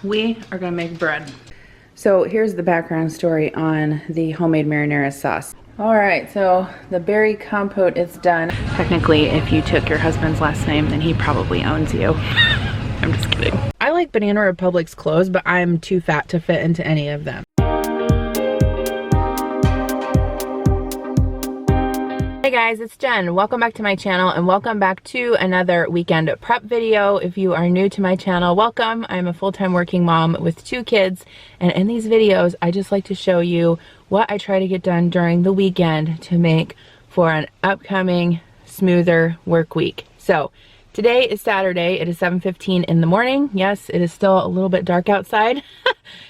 we are gonna make bread. So here's the background story on the homemade marinara sauce. All right, so the berry compote is done. Technically, if you took your husband's last name, then he probably owns you. I'm just kidding. I like Banana Republic's clothes, but I'm too fat to fit into any of them. Hey guys, it's Jen. Welcome back to my channel and welcome back to another weekend prep video. If you are new to my channel, welcome. I'm a full-time working mom with 2 kids, and in these videos, I just like to show you what I try to get done during the weekend to make for an upcoming smoother work week. So today is Saturday. It is 7:15 in the morning. Yes, it is still a little bit dark outside.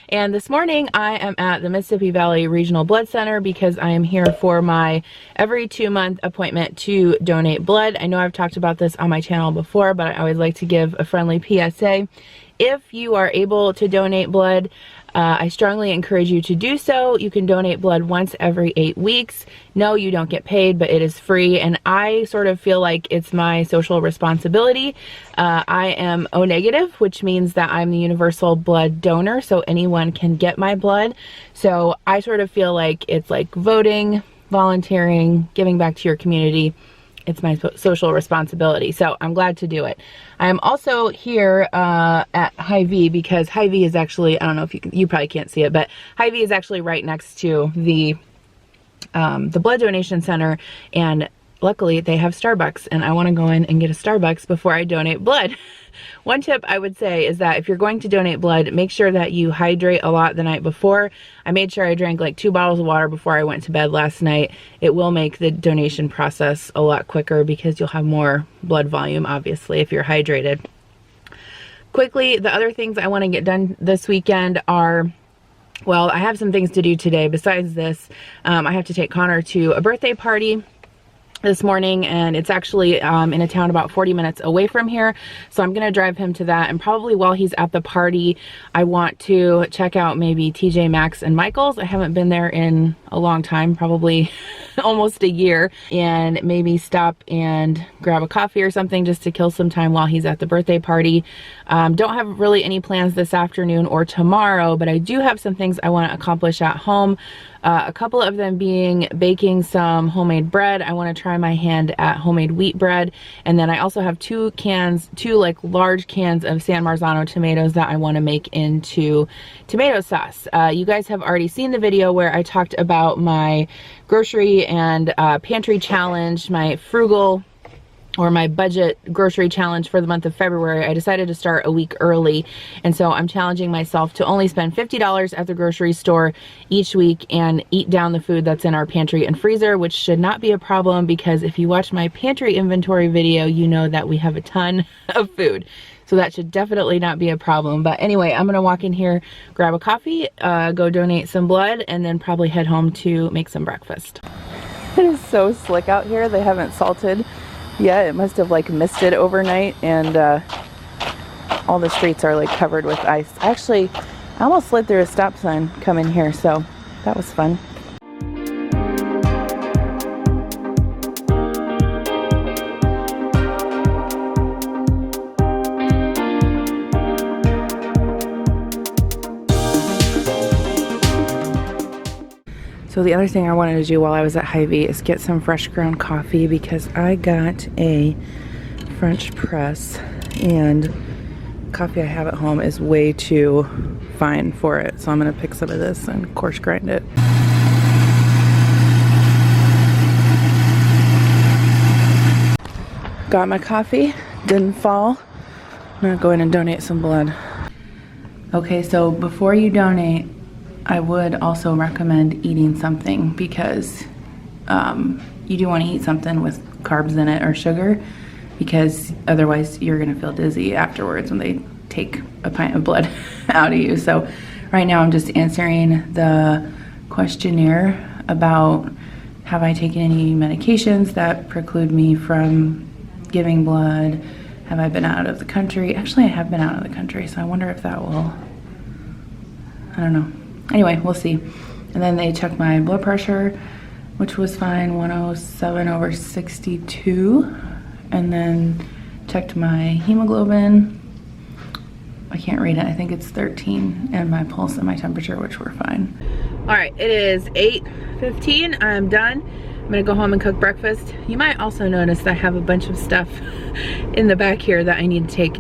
And this morning I am at the Mississippi Valley Regional Blood Center because I am here for my every 2-month appointment to donate blood. I know I've talked about this on my channel before, but I always like to give a friendly PSA. If you are able to donate blood, I strongly encourage you to do so. You can donate blood once every 8 weeks. No, you don't get paid, but it is free, and I sort of feel like it's my social responsibility. I am O negative, which means that I'm the universal blood donor, so anyone can get my blood. So I sort of feel like it's like voting, volunteering, giving back to your community. It's my social responsibility, so I'm glad to do it. I'm also here at Hy-Vee because Hy-Vee is actually, I don't know if you probably can't see it, but Hy-Vee is actually right next to the blood donation center, and luckily they have Starbucks, and I want to go in and get a Starbucks before I donate blood. One tip I would say is that if you're going to donate blood, make sure that you hydrate a lot the night before. I made sure I drank like 2 bottles of water before I went to bed last night. It will make the donation process a lot quicker because you'll have more blood volume, obviously, if you're hydrated. Quickly, the other things I want to get done this weekend are, well, I have some things to do today. Besides this, I have to take Connor to a birthday party this morning, and it's actually in a town about 40 minutes away from here, so I'm gonna drive him to that. And probably while he's at the party, I want to check out maybe TJ Maxx and Michael's. I haven't been there in a long time, probably almost a year, and maybe stop and grab a coffee or something just to kill some time while he's at the birthday party. Don't have really any plans this afternoon or tomorrow, but I do have some things I want to accomplish at home. A couple of them being baking some homemade bread. I want to try my hand at homemade wheat bread. And then I also have 2 like large cans of San Marzano tomatoes that I want to make into tomato sauce. You guys have already seen the video where I talked about my grocery and pantry challenge, my frugal or my budget grocery challenge for the month of February. I decided to start a week early, and so I'm challenging myself to only spend $50 at the grocery store each week and eat down the food that's in our pantry and freezer, which should not be a problem because if you watch my pantry inventory video, you know that we have a ton of food. So that should definitely not be a problem. But anyway, I'm gonna walk in here, grab a coffee, go donate some blood, and then probably head home to make some breakfast. It is so slick out here. They haven't salted yet. It must have like misted overnight, and all the streets are like covered with ice. Actually, I almost slid through a stop sign coming here, so that was fun. So the other thing I wanted to do while I was at Hy-Vee is get some fresh ground coffee because I got a French press and coffee I have at home is way too fine for it. So I'm gonna pick some of this and coarse grind it. Got my coffee, didn't fall. I'm gonna go in and donate some blood. Okay, so before you donate, I would also recommend eating something because you do want to eat something with carbs in it or sugar, because otherwise you're going to feel dizzy afterwards when they take a pint of blood out of you. So right now I'm just answering the questionnaire about have I taken any medications that preclude me from giving blood, have I been out of the country. Actually, I have been out of the country, so I wonder if that will, I don't know. Anyway, we'll see. And then they checked my blood pressure, which was fine, 107/62. And then checked my hemoglobin, I can't read it. I think it's 13 and my pulse and my temperature, which we're fine. All right, it is 8:15. I'm done. I'm gonna go home and cook breakfast. You might also notice that I have a bunch of stuff in the back here that I need to take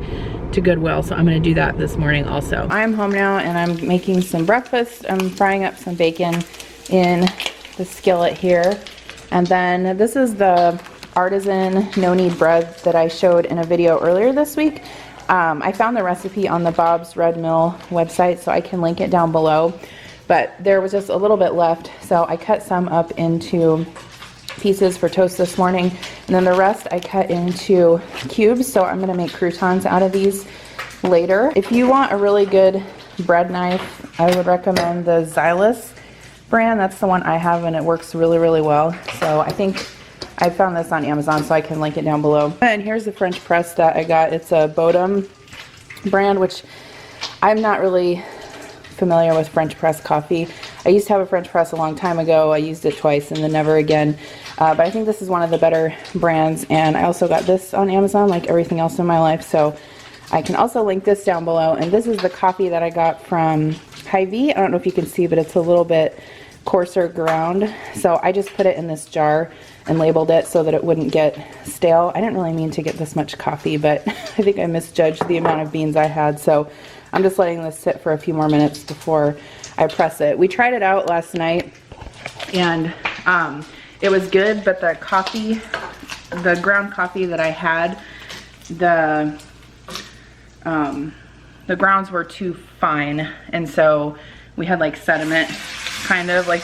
to Goodwill, so I'm gonna do that this morning also. I'm home now and I'm making some breakfast. I'm frying up some bacon in the skillet here. And then this is the artisan no-knead bread that I showed in a video earlier this week. I found the recipe on the Bob's Red Mill website, so I can link it down below. But there was just a little bit left, so I cut some up into pieces for toast this morning, and then the rest I cut into cubes, so I'm gonna make croutons out of these later. If you want a really good bread knife, I would recommend the Xylus brand. That's the one I have and it works really, really well. So I think I found this on Amazon, so I can link it down below. And here's the French press that I got. It's a Bodum brand, which I'm not really familiar with French press coffee. I used to have a French press a long time ago. I used it twice and then never again. But I think this is one of the better brands, and I also got this on Amazon like everything else in my life, so I can also link this down below. And this is the coffee that I got from Hy-Vee. I don't know if you can see, but it's a little bit coarser ground. So I just put it in this jar and labeled it so that it wouldn't get stale. I didn't really mean to get this much coffee, but I think I misjudged the amount of beans I had. So I'm just letting this sit for a few more minutes before I press it. We tried it out last night and it was good, but the coffee, the ground coffee that I had, the grounds were too fine, and so we had like sediment, kind of like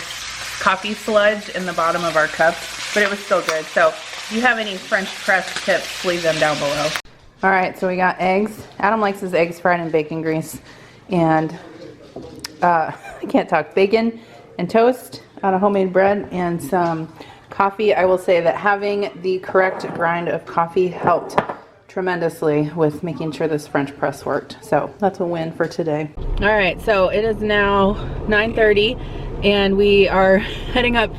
coffee sludge in the bottom of our cups, but it was still good. So if you have any French press tips, leave them down below. All right, so we got eggs. Adam likes his eggs fried in bacon grease, and I can't talk, bacon and toast on a homemade bread and some coffee. I will say that having the correct grind of coffee helped tremendously with making sure this French press worked. So that's a win for today. All right, so it is now 9:30 and we are heading up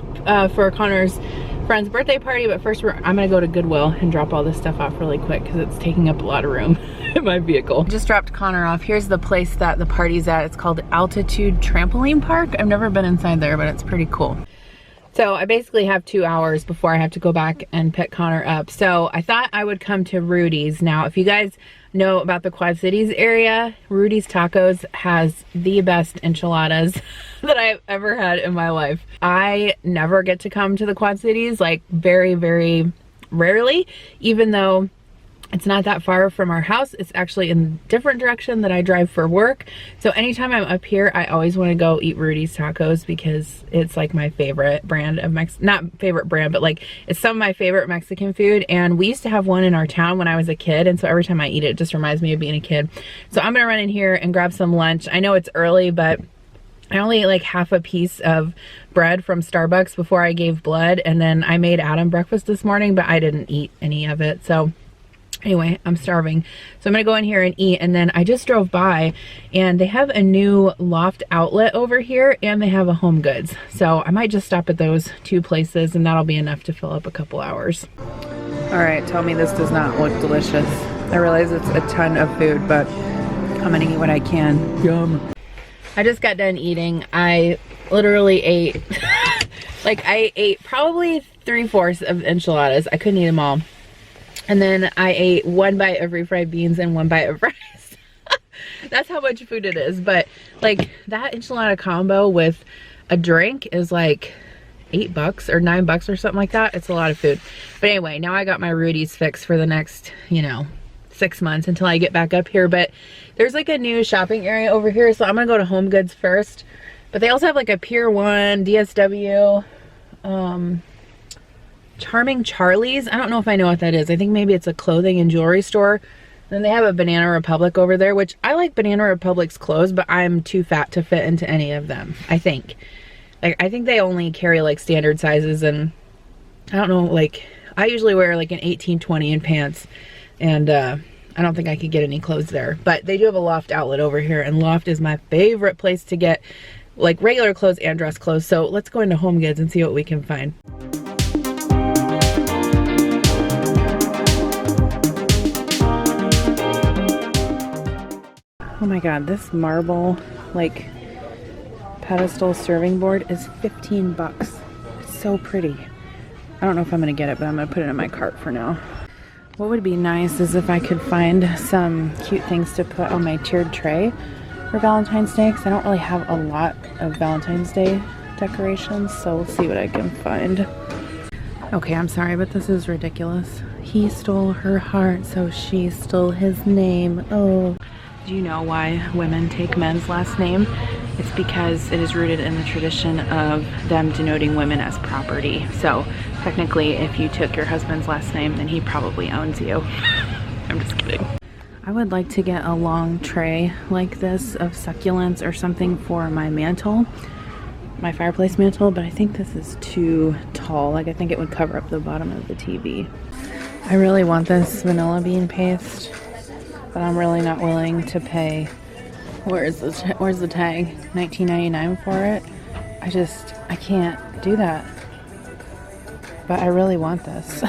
for Connor's friend's birthday party, but first I'm gonna go to Goodwill and drop all this stuff off really quick because it's taking up a lot of room in my vehicle. Just dropped Connor off. Here's the place that the party's at. It's called Altitude Trampoline Park. I've never been inside there, but it's pretty cool. So I basically have 2 hours before I have to go back and pick Connor up. So I thought I would come to Rudy's. Now, if you guys know about the Quad Cities area, Rudy's Tacos has the best enchiladas that I've ever had in my life. I never get to come to the Quad Cities, like very, very rarely, even though it's not that far from our house. It's actually in a different direction that I drive for work. So anytime I'm up here, I always want to go eat Rudy's Tacos because it's like my favorite brand of not favorite brand, but like it's some of my favorite Mexican food. And we used to have one in our town when I was a kid. And so every time I eat it, it just reminds me of being a kid. So I'm gonna run in here and grab some lunch. I know it's early, but I only ate like half a piece of bread from Starbucks before I gave blood. And then I made Adam breakfast this morning, but I didn't eat any of it. So anyway, I'm starving. So I'm gonna go in here and eat. And then I just drove by and they have a new Loft outlet over here and they have a Home Goods. So I might just stop at those two places and that'll be enough to fill up a couple hours. All right, tell me this does not look delicious. I realize it's a ton of food, but I'm gonna eat what I can. Yum. I just got done eating. I literally ate, like I ate probably 3/4 of enchiladas. I couldn't eat them all. And then I ate 1 bite of refried beans and 1 bite of rice. That's how much food it is. But like that enchilada combo with a drink is like $8 or $9 or something like that. It's a lot of food. But anyway, now I got my Rudy's fix for the next, you know, 6 months until I get back up here. But there's like a new shopping area over here. So I'm gonna go to Home Goods first. But they also have like a Pier 1, DSW, Charming Charlie's. I don't know if I know what that is. I think maybe it's a clothing and jewelry store. Then they have a Banana Republic over there, which I like Banana Republic's clothes, but I'm too fat to fit into any of them, I think. Like, I think they only carry like standard sizes, and I don't know, like I usually wear like an 18-20 in pants, and I don't think I could get any clothes there. But they do have a Loft outlet over here, and Loft is my favorite place to get like regular clothes and dress clothes. So let's go into Home Goods and see what we can find. Oh my god, this marble like pedestal serving board is 15 bucks. It's so pretty. I don't know if I'm gonna get it, but I'm gonna put it in my cart for now. What would be nice is if I could find some cute things to put on my tiered tray for Valentine's Day, because I don't really have a lot of Valentine's Day decorations, so we'll see what I can find. Okay, I'm sorry, but this is ridiculous. He stole her heart, so she stole his name. Oh. Do you know why women take men's last name? It's because it is rooted in the tradition of them denoting women as property. So technically, if you took your husband's last name, then he probably owns you. I'm just kidding. I would like to get a long tray like this of succulents or something for my mantle, my fireplace mantle, but I think this is too tall. Like, I think it would cover up the bottom of the TV. I really want this vanilla bean paste, but I'm really not willing to pay, where's the tag? $19.99 for it. I can't do that. But I really want this.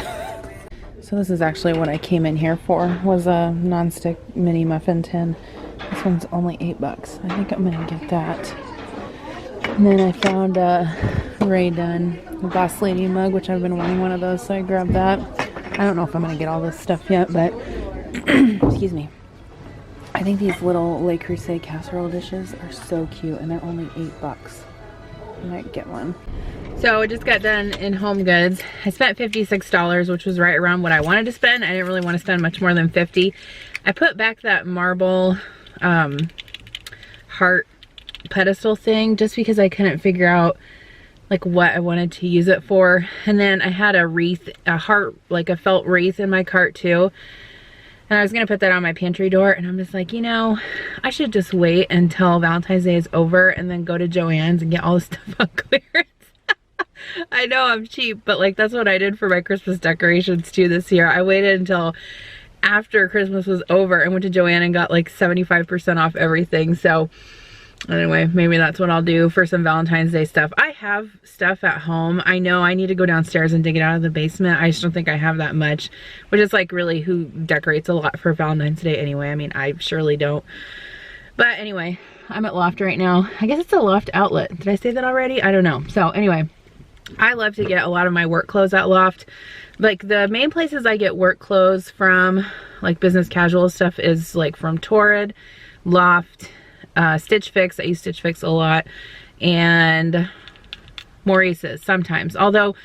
So this is actually what I came in here for, was a nonstick mini muffin tin. This one's only 8 bucks. I think I'm gonna get that. And then I found a Ray Dunn Boss Lady mug, which I've been wanting one of those, so I grabbed that. I don't know if I'm gonna get all this stuff yet, but excuse me. I think these little Le Creuset casserole dishes are so cute, and they're only 8 bucks. I might get one. So I just got done in Home Goods. I spent $56, which was right around what I wanted to spend. I didn't really want to spend much more than $50. I put back that marble heart pedestal thing just because I couldn't figure out like what I wanted to use it for. And then I had a wreath, a heart, like a felt wreath in my cart too. And I was gonna put that on my pantry door, and I'm just like, you know, I should just wait until Valentine's Day is over and then go to Joann's and get all this stuff on clearance. I know I'm cheap, but like that's what I did for my Christmas decorations too this year. I waited until after Christmas was over and went to Joann and got like 75% off everything. So anyway, maybe that's what I'll do for some Valentine's Day stuff. I have stuff at home. I know I need to go downstairs and dig it out of the basement. I just don't think I have that much, which is like really who decorates a lot for Valentine's Day anyway. I mean, I surely don't. But anyway, I'm at Loft right now. I guess it's a Loft outlet. Did I say that already? I don't know. So anyway, I love to get a lot of my work clothes at Loft. Like the main places I get work clothes from, like business casual stuff, is like from Torrid, Loft, Stitch Fix. I use Stitch Fix a lot, and Maurice's sometimes. Although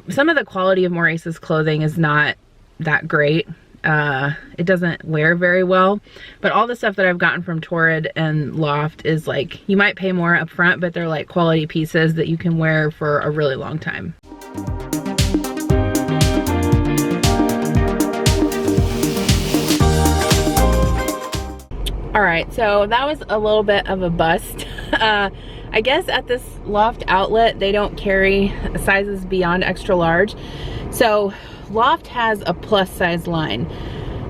some of the quality of Maurice's clothing is not that great. It doesn't wear very well, but all the stuff that I've gotten from Torrid and Loft is like, you might pay more up front, but they're like quality pieces that you can wear for a really long time. All right, so that was a little bit of a bust. I guess at this Loft outlet, they don't carry sizes beyond extra large. So Loft has a plus size line,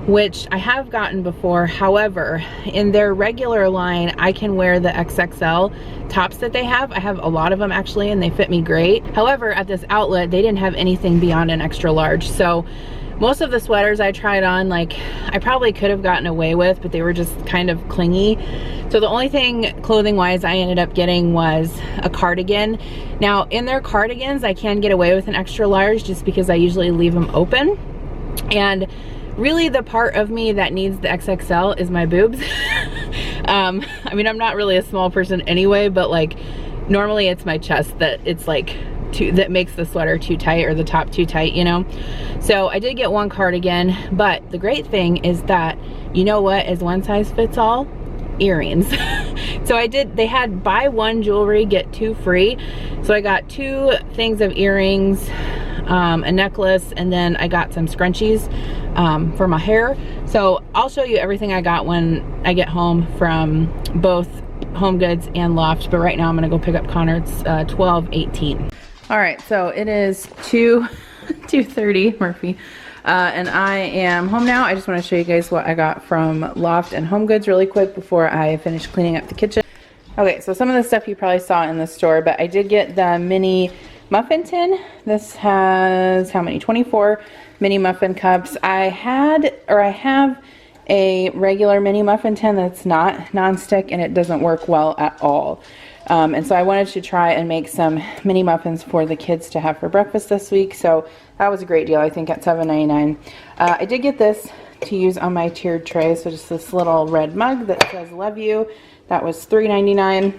which I have gotten before. However, in their regular line, I can wear the XXL tops that they have. I have a lot of them actually, and they fit me great. However, at this outlet, they didn't have anything beyond an extra large. So most of the sweaters I tried on, like, I probably could have gotten away with, but they were just kind of clingy. So the only thing clothing wise I ended up getting was a cardigan. Now in their cardigans, I can get away with an extra large just because I usually leave them open. And really the part of me that needs the XXL is my boobs. I mean, I'm not really a small person anyway, but like normally it's my chest that it's like that makes the sweater too tight, or the top too tight, you know. So I did get one cardigan, but the great thing is that, you know what is one size fits all? Earrings. So they had buy one jewelry get two free. So I got 2 things of earrings, a necklace, and then I got some scrunchies for my hair. So I'll show you everything I got when I get home from both Home Goods and Loft, but right now I'm gonna go pick up Connor. It's 12:18. All right, so it is 2:30, Murphy, and I am home now. I just want to show you guys what I got from Loft and Home Goods really quick before I finish cleaning up the kitchen. Okay, so some of the stuff you probably saw in the store, but I did get the mini muffin tin. This has how many? 24 mini muffin cups. I have a regular mini muffin tin that's not nonstick, and it doesn't work well at all. And so I wanted to try and make some mini muffins for the kids to have for breakfast this week. So that was a great deal, I think, at $7.99. I did get this to use on my tiered tray. So just this little red mug that says "Love You." That was $3.99.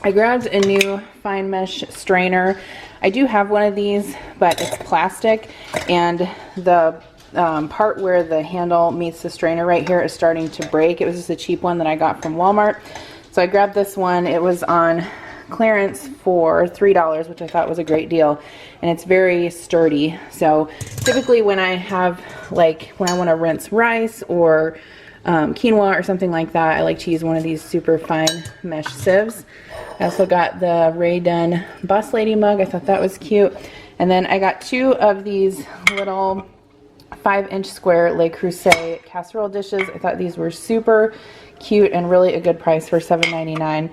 I grabbed a new fine mesh strainer. I do have one of these, but it's plastic, and the part where the handle meets the strainer right here is starting to break. It was just a cheap one that I got from Walmart. So I grabbed this one. It was on clearance for $3, which I thought was a great deal, and it's very sturdy. So typically when I have, like, when I want to rinse rice or quinoa or something like that, I like to use one of these super fine mesh sieves. I also got the Ray Dunn Boss Lady mug. I thought that was cute. And then I got 2 of these little 5-inch square Le Creuset casserole dishes. I thought these were super cute and really a good price for $7.99.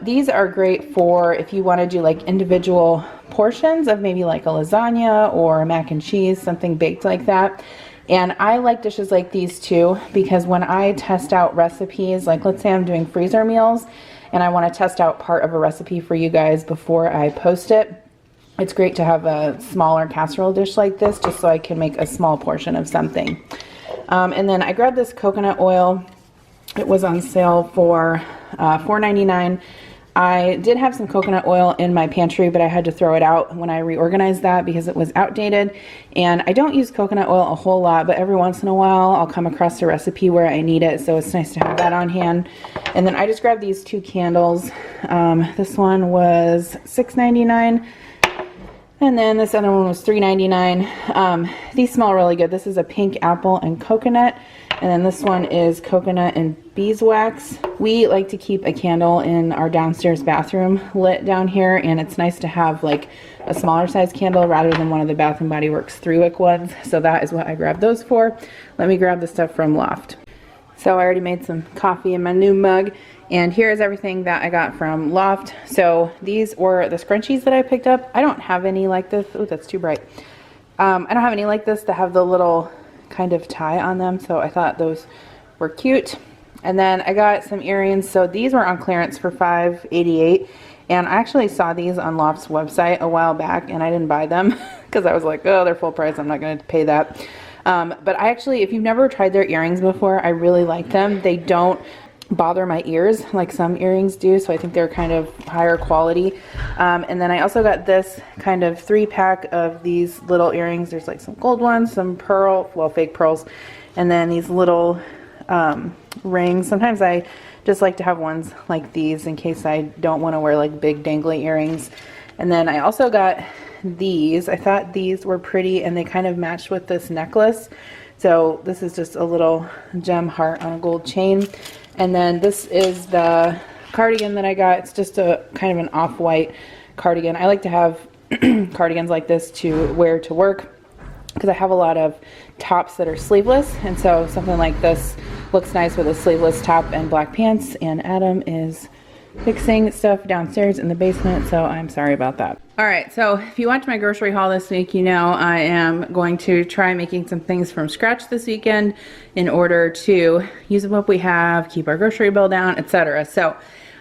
These are great for if you want to do like individual portions of maybe like a lasagna or mac and cheese, something baked like that. And I like dishes like these too, because when I test out recipes, like let's say I'm doing freezer meals and I want to test out part of a recipe for you guys before I post it, it's great to have a smaller casserole dish like this, just so I can make a small portion of something. And then I grabbed this coconut oil. It was on sale for $4.99. I did have some coconut oil in my pantry, but I had to throw it out when I reorganized that because it was outdated. And I don't use coconut oil a whole lot, but every once in a while I'll come across a recipe where I need it, so it's nice to have that on hand. And then I just grabbed these 2 candles. This one was $6.99. And then this other one was $3.99. These smell really good. This is a pink apple and coconut. And then this one is coconut and beeswax. We like to keep a candle in our downstairs bathroom lit down here, and it's nice to have like a smaller size candle rather than one of the Bath & Body Works 3-wick ones. So that is what I grabbed those for. Let me grab the stuff from Loft. So I already made some coffee in my new mug, and here's everything that I got from Loft. So these were the scrunchies that I picked up. I don't have any like this. Oh, that's too bright. I don't have any like this that have the little kind of tie on them, so I thought those were cute. And then I got some earrings. So these were on clearance for $5.88, and I actually saw these on Loft's website a while back, and I didn't buy them because I was like, oh, they're full price, I'm not going to pay that. But I actually, if you've never tried their earrings before, I really like them. They don't bother my ears like some earrings do, so I think they're kind of higher quality. And then I also got this kind of 3-pack of these little earrings. There's like some gold ones, some pearl, well, fake pearls, and then these little rings. Sometimes I just like to have ones like these in case I don't want to wear like big dangly earrings. And then I also got these. I thought these were pretty, and they kind of matched with this necklace. So this is just a little gem heart on a gold chain. And then this is the cardigan that I got. It's just a kind of an off-white cardigan. I like to have cardigans like this to wear to work because I have a lot of tops that are sleeveless, and so something like this looks nice with a sleeveless top and black pants. And Adam is fixing stuff downstairs in the basement, so I'm sorry about that. Alright, so if you watch my grocery haul this week, you know I am going to try making some things from scratch this weekend in order to use what we have, keep our grocery bill down, etc. So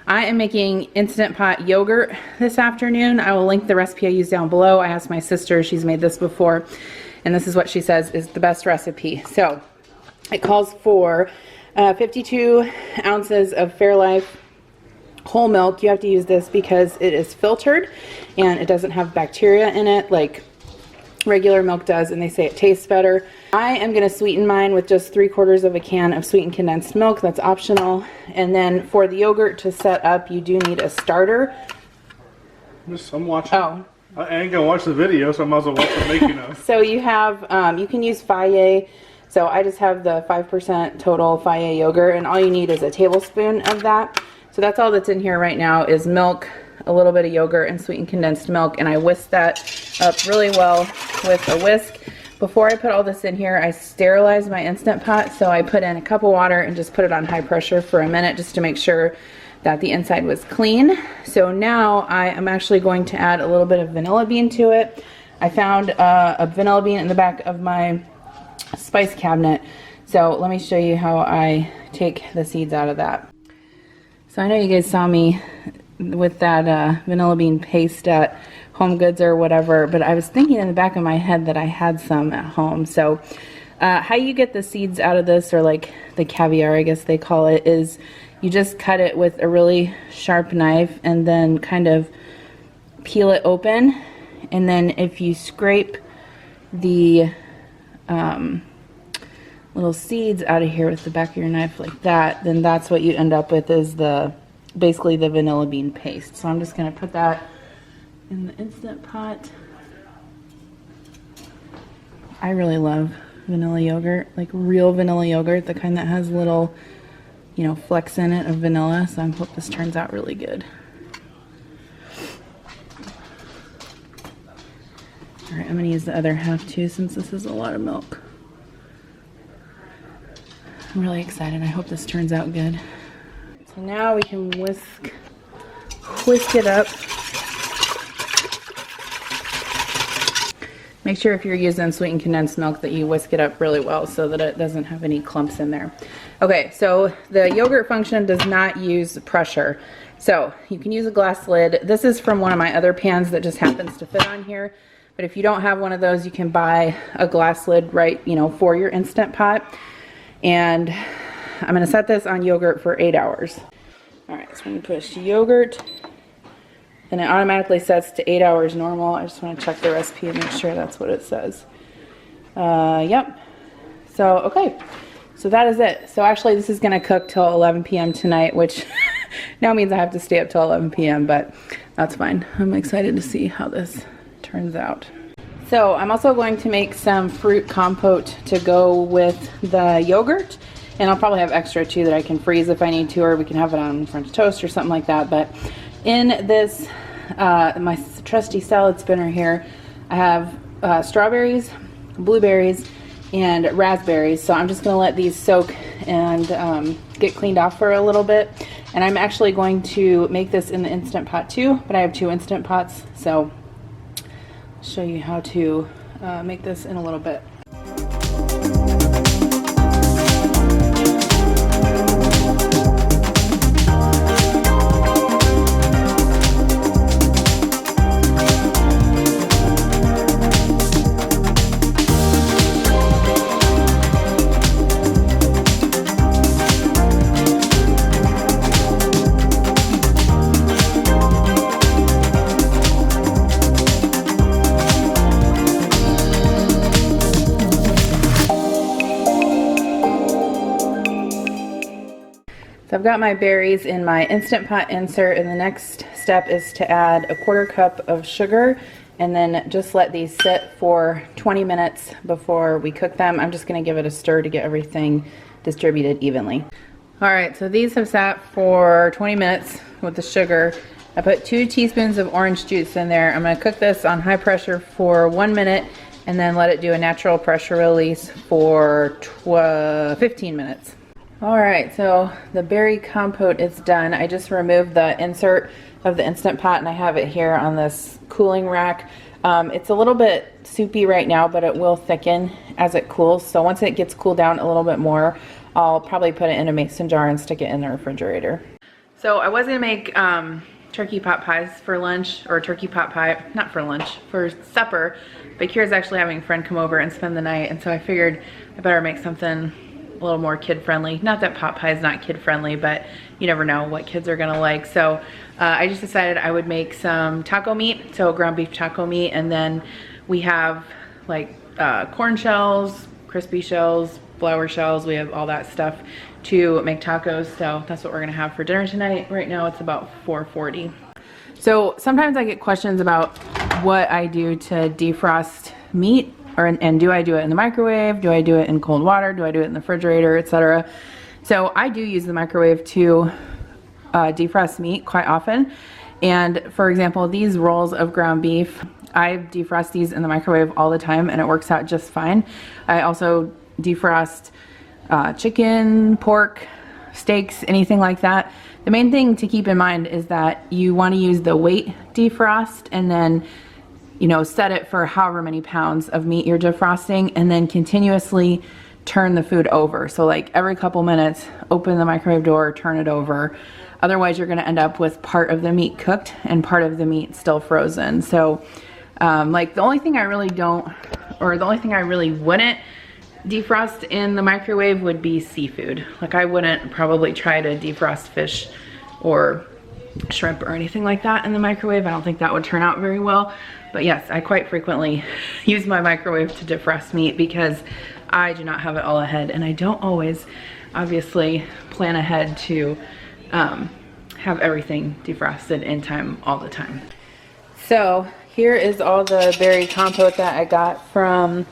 I am making Instant Pot yogurt this afternoon. I will link the recipe I used down below. I asked my sister, she's made this before, and this is what she says is the best recipe. So it calls for 52 ounces of Fairlife whole milk. You have to use this because it is filtered and it doesn't have bacteria in it like regular milk does, and they say it tastes better. I am going to sweeten mine with just 3/4 of a can of sweetened condensed milk. That's optional. And then for the yogurt to set up, you do need a starter. I'm watching. Oh. I ain't gonna watch the video, so I might as well watch the making of. So you have, you can use Fage. So I just have the 5% total Fage yogurt, and all you need is a tablespoon of that. So that's all that's in here right now is milk, a little bit of yogurt, and sweetened condensed milk. And I whisk that up really well with a whisk. Before I put all this in here, I sterilize my Instant Pot. So I put in a cup of water and just put it on high pressure for a minute just to make sure that the inside was clean. So now I am actually going to add a little bit of vanilla bean to it. I found a vanilla bean in the back of my spice cabinet. So let me show you how I take the seeds out of that. So I know you guys saw me with that vanilla bean paste at Home Goods or whatever, but I was thinking in the back of my head that I had some at home. So how you get the seeds out of this, or like the caviar I guess they call it, is you just cut it with a really sharp knife and then kind of peel it open, and then if you scrape the little seeds out of here with the back of your knife like that, then that's what you end up with, is basically the vanilla bean paste. So I'm just going to put that in the Instant Pot. I really love vanilla yogurt, like real vanilla yogurt, the kind that has little, you know, flecks in it of vanilla. So I hope this turns out really good. All right, I'm going to use the other half too, since this is a lot of milk. I'm really excited. I hope this turns out good. So now we can whisk it up. Make sure if you're using sweetened condensed milk that you whisk it up really well so that it doesn't have any clumps in there. Okay, so the yogurt function does not use pressure. So you can use a glass lid. This is from one of my other pans that just happens to fit on here. But if you don't have one of those, you can buy a glass lid, right, you know, for your Instant Pot. And I'm going to set this on yogurt for 8 hours. All right, so I'm going to push yogurt. Then it automatically sets to 8 hours normal. I just want to check the recipe and make sure that's what it says. Yep. So, okay. So that is it. So actually this is going to cook till 11 p.m. tonight, which now means I have to stay up till 11 p.m., but that's fine. I'm excited to see how this turns out. So I'm also going to make some fruit compote to go with the yogurt, and I'll probably have extra too that I can freeze if I need to, or we can have it on French toast or something like that. But in this, my trusty salad spinner here, I have strawberries, blueberries, and raspberries. So I'm just going to let these soak and get cleaned off for a little bit. And I'm actually going to make this in the Instant Pot too, but I have 2 Instant Pots, so I'll show you how to make this in a little bit. So I've got my berries in my Instant Pot insert, and the next step is to add a 1/4 cup of sugar and then just let these sit for 20 minutes before we cook them. I'm just going to give it a stir to get everything distributed evenly. All right, so these have sat for 20 minutes with the sugar. I put 2 teaspoons of orange juice in there. I'm going to cook this on high pressure for 1 minute and then let it do a natural pressure release for 15 minutes. All right, so the berry compote is done. I just removed the insert of the Instant Pot and I have it here on this cooling rack. It's a little bit soupy right now, but it will thicken as it cools. So once it gets cooled down a little bit more, I'll probably put it in a mason jar and stick it in the refrigerator. So I was gonna make turkey pot pies for lunch, or turkey pot pie, not for lunch, for supper, but Kira's actually having a friend come over and spend the night, and so I figured I better make something a little more kid-friendly. Not that pot pie is not kid-friendly, but you never know what kids are gonna like. So I just decided I would make some taco meat, so ground beef taco meat, and then we have like corn shells, crispy shells, flour shells. We have all that stuff to make tacos, so that's what we're gonna have for dinner tonight. Right now it's about 4:40. So sometimes I get questions about what I do to defrost meat, and do I do it in the microwave? Do I do it in cold water? Do I do it in the refrigerator, etc.? So I do use the microwave to defrost meat quite often. And for example, these rolls of ground beef, I defrost these in the microwave all the time and it works out just fine. I also defrost chicken, pork, steaks, anything like that. The main thing to keep in mind is that you want to use the weight defrost and then, you know, set it for however many pounds of meat you're defrosting, and then continuously turn the food over. So like every couple minutes, open the microwave door, turn it over. Otherwise you're gonna end up with part of the meat cooked and part of the meat still frozen. So like the only thing I really wouldn't defrost in the microwave would be seafood. Like I wouldn't probably try to defrost fish or shrimp or anything like that in the microwave. I don't think that would turn out very well. But yes, I quite frequently use my microwave to defrost meat because I do not have it all ahead, and I don't always obviously plan ahead to have everything defrosted in time all the time. So here is all the berry compote that I got from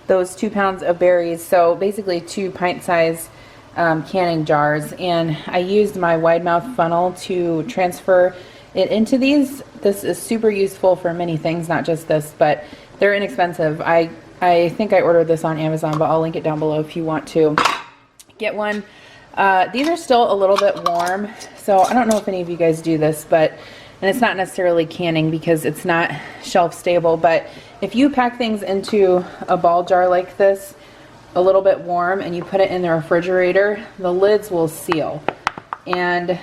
those 2 pounds of berries. So basically 2 pint-sized canning jars, and I used my wide mouth funnel to transfer it into these. This is super useful for many things, not just this, but they're inexpensive. I think I ordered this on Amazon, but I'll link it down below if you want to get one. These are still a little bit warm, so I don't know if any of you guys do this, but, and it's not necessarily canning because it's not shelf stable, but if you pack things into a ball jar like this, a little bit warm, and you put it in the refrigerator, the lids will seal. And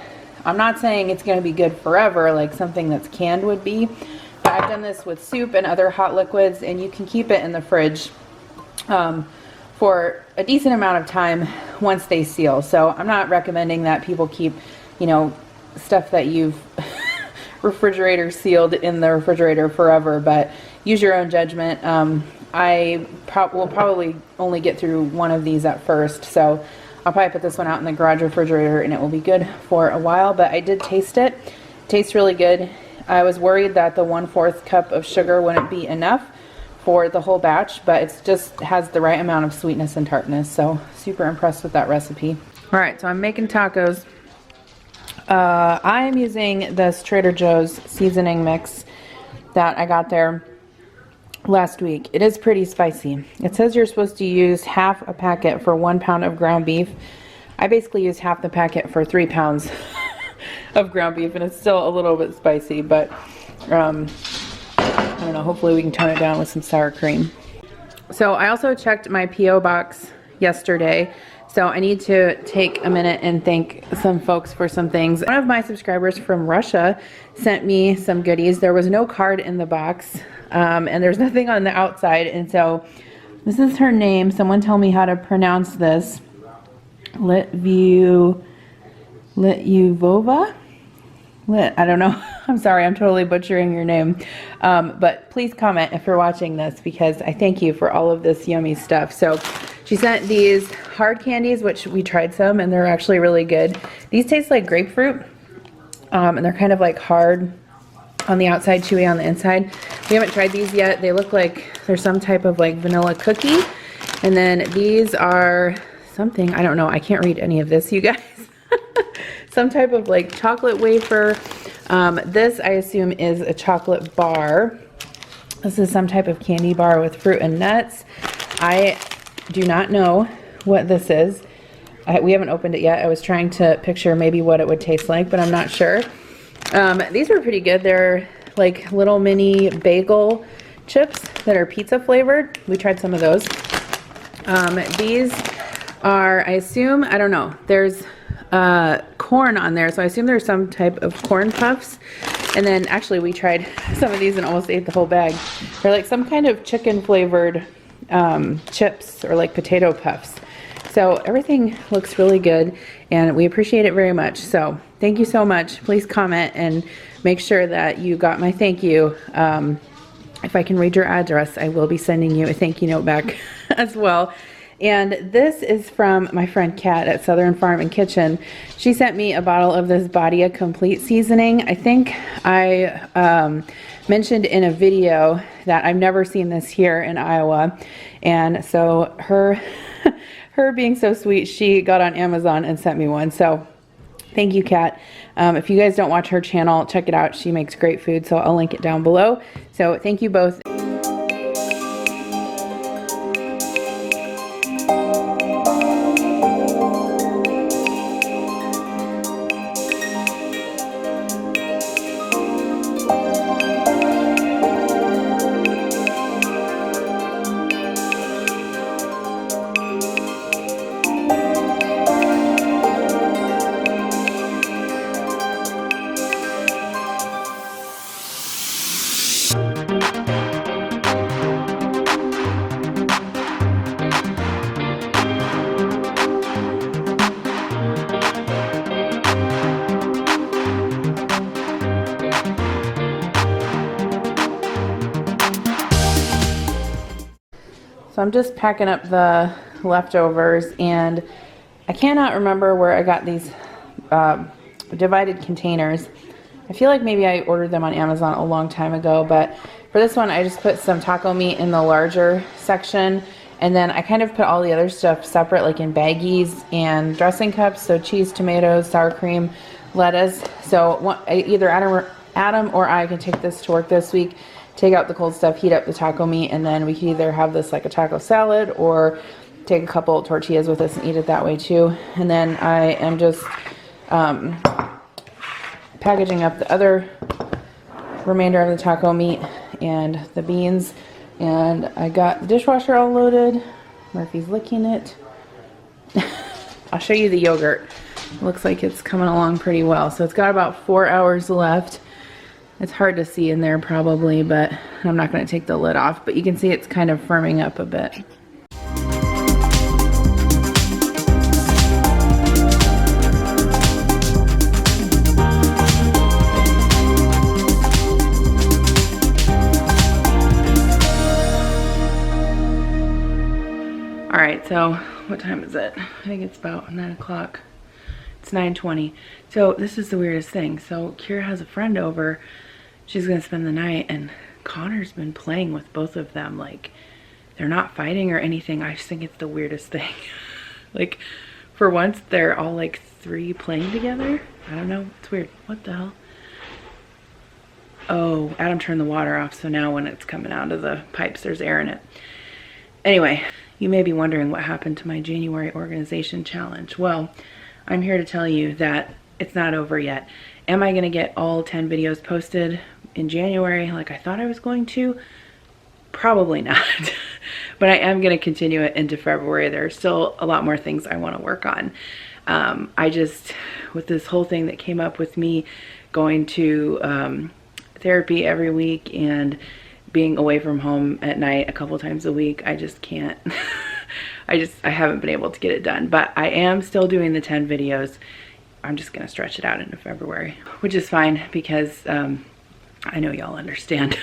I'm not saying it's going to be good forever like something that's canned would be, but I've done this with soup and other hot liquids, and you can keep it in the fridge for a decent amount of time once they seal. So I'm not recommending that people keep, you know, stuff that you've refrigerator sealed in the refrigerator forever, but use your own judgment. I will probably only get through one of these at first, so I'll probably put this one out in the garage refrigerator and it will be good for a while. But I did taste it. It tastes really good. I was worried that the 1/4 cup of sugar wouldn't be enough for the whole batch, but it just has the right amount of sweetness and tartness, so super impressed with that recipe. All right, so I'm making tacos. I'm using this Trader Joe's seasoning mix that I got there last week. It is pretty spicy. It says you're supposed to use half a packet for 1 pound of ground beef. I basically used half the packet for 3 pounds of ground beef, and it's still a little bit spicy, but I don't know, hopefully we can tone it down with some sour cream. So I also checked my P.O. box yesterday, so I need to take a minute and thank some folks for some things. One of my subscribers from Russia sent me some goodies. There was no card in the box, and there's nothing on the outside, and so this is her name. Someone tell me how to pronounce this. Lityuvova? I don't know. I'm sorry, I'm totally butchering your name. But please comment if you're watching this, because I thank you for all of this yummy stuff. So she sent these hard candies, which we tried some, and they're actually really good. These taste like grapefruit, and they're kind of like hard on the outside, chewy on the inside. We haven't tried these yet. They look like they're some type of like vanilla cookie. And then these are something, I don't know, I can't read any of this, you guys. Some type of like chocolate wafer. This I assume is a chocolate bar. This is some type of candy bar with fruit and nuts. I do not know what this is. We haven't opened it yet. I was trying to picture maybe what it would taste like, but I'm not sure. These were pretty good. They're like little mini bagel chips that are pizza flavored. We tried some of those. These are, I assume, I don't know, there's corn on there, so I assume there's some type of corn puffs. And then actually we tried some of these and almost ate the whole bag. They're like some kind of chicken flavored chips or like potato puffs. So everything looks really good and we appreciate it very much. So thank you so much. Please comment and make sure that you got my thank you. If I can read your address, I will be sending you a thank you note back as well. And this is from my friend Kat at Southern Farm and Kitchen. She sent me a bottle of this Badia Complete seasoning. I think I mentioned in a video that I've never seen this here in Iowa. And so her being so sweet, she got on Amazon and sent me one. So thank you, Kat. If you guys don't watch her channel, check it out. She makes great food, so I'll link it down below. So thank you both. So I'm just packing up the leftovers, and I cannot remember where I got these divided containers. I feel like maybe I ordered them on Amazon a long time ago, but for this one I just put some taco meat in the larger section, and then I kind of put all the other stuff separate, like in baggies and dressing cups. So cheese, tomatoes, sour cream, lettuce. So either Adam or I can take this to work this week, take out the cold stuff, heat up the taco meat, and then we can either have this like a taco salad or take a couple tortillas with us and eat it that way too. And then I am just packaging up the other remainder of the taco meat and the beans. And I got the dishwasher all loaded. Murphy's licking it. I'll show you the yogurt. It looks like it's coming along pretty well. So it's got about 4 hours left. It's hard to see in there probably, but I'm not going to take the lid off. But you can see it's kind of firming up a bit. All right, so what time is it? I think it's about 9 o'clock. It's 9:20. So this is the weirdest thing. So Kira has a friend over. She's gonna spend the night, and Connor's been playing with both of them. Like, they're not fighting or anything. I just think it's the weirdest thing. Like, for once, they're all like 3 playing together. I don't know, it's weird. What the hell? Oh, Adam turned the water off, so now when it's coming out of the pipes, there's air in it. Anyway, you may be wondering what happened to my January organization challenge. Well, I'm here to tell you that it's not over yet. Am I gonna get all 10 videos posted in January like I thought I was going to? Probably not. But I am gonna continue it into February. There are still a lot more things I wanna work on. With this whole thing that came up with me going to therapy every week and being away from home at night a couple times a week, I just can't. I haven't been able to get it done, but I am still doing the 10 videos. I'm just gonna stretch it out into February, which is fine because I know y'all understand.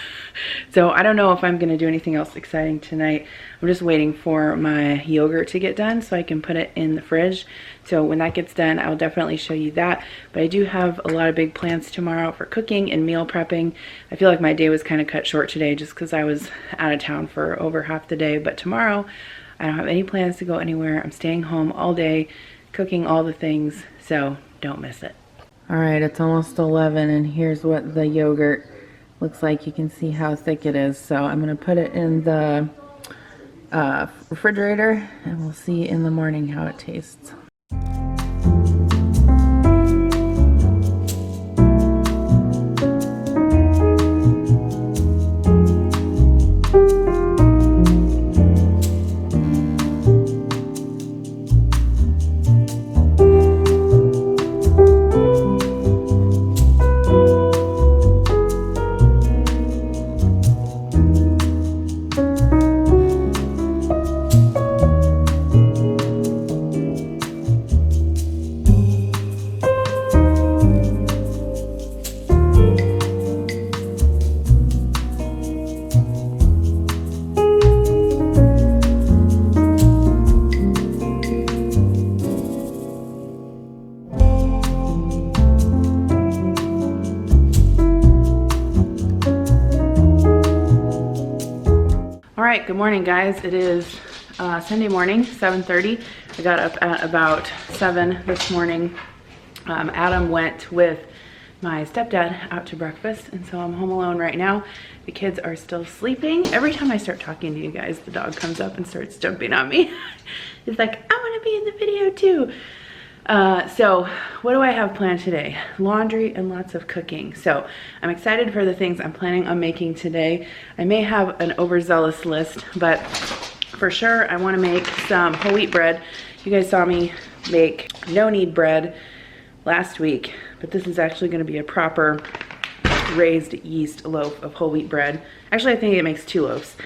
So I don't know if I'm gonna do anything else exciting tonight. I'm just waiting for my yogurt to get done so I can put it in the fridge. So when that gets done, I'll definitely show you that. But I do have a lot of big plans tomorrow for cooking and meal prepping. I feel like my day was kind of cut short today just because I was out of town for over half the day. But tomorrow, I don't have any plans to go anywhere. I'm staying home all day, cooking all the things, so don't miss it. All right, it's almost 11, and here's what the yogurt looks like. You can see how thick it is. So I'm gonna put it in the refrigerator, and we'll see in the morning how it tastes. Alright, good morning guys. It is Sunday morning, 7:30. I got up at about 7 this morning. Adam went with my stepdad out to breakfast, and so I'm home alone right now. The kids are still sleeping. Every time I start talking to you guys, the dog comes up and starts jumping on me. He's like, I want to be in the video too. So what do I have planned today? Laundry and lots of cooking. So I'm excited for the things I'm planning on making today. I may have an overzealous list, but for sure I want to make some whole wheat bread. You guys saw me make no knead bread last week, but this is actually going to be a proper raised yeast loaf of whole wheat bread. Actually, I think it makes 2 loaves.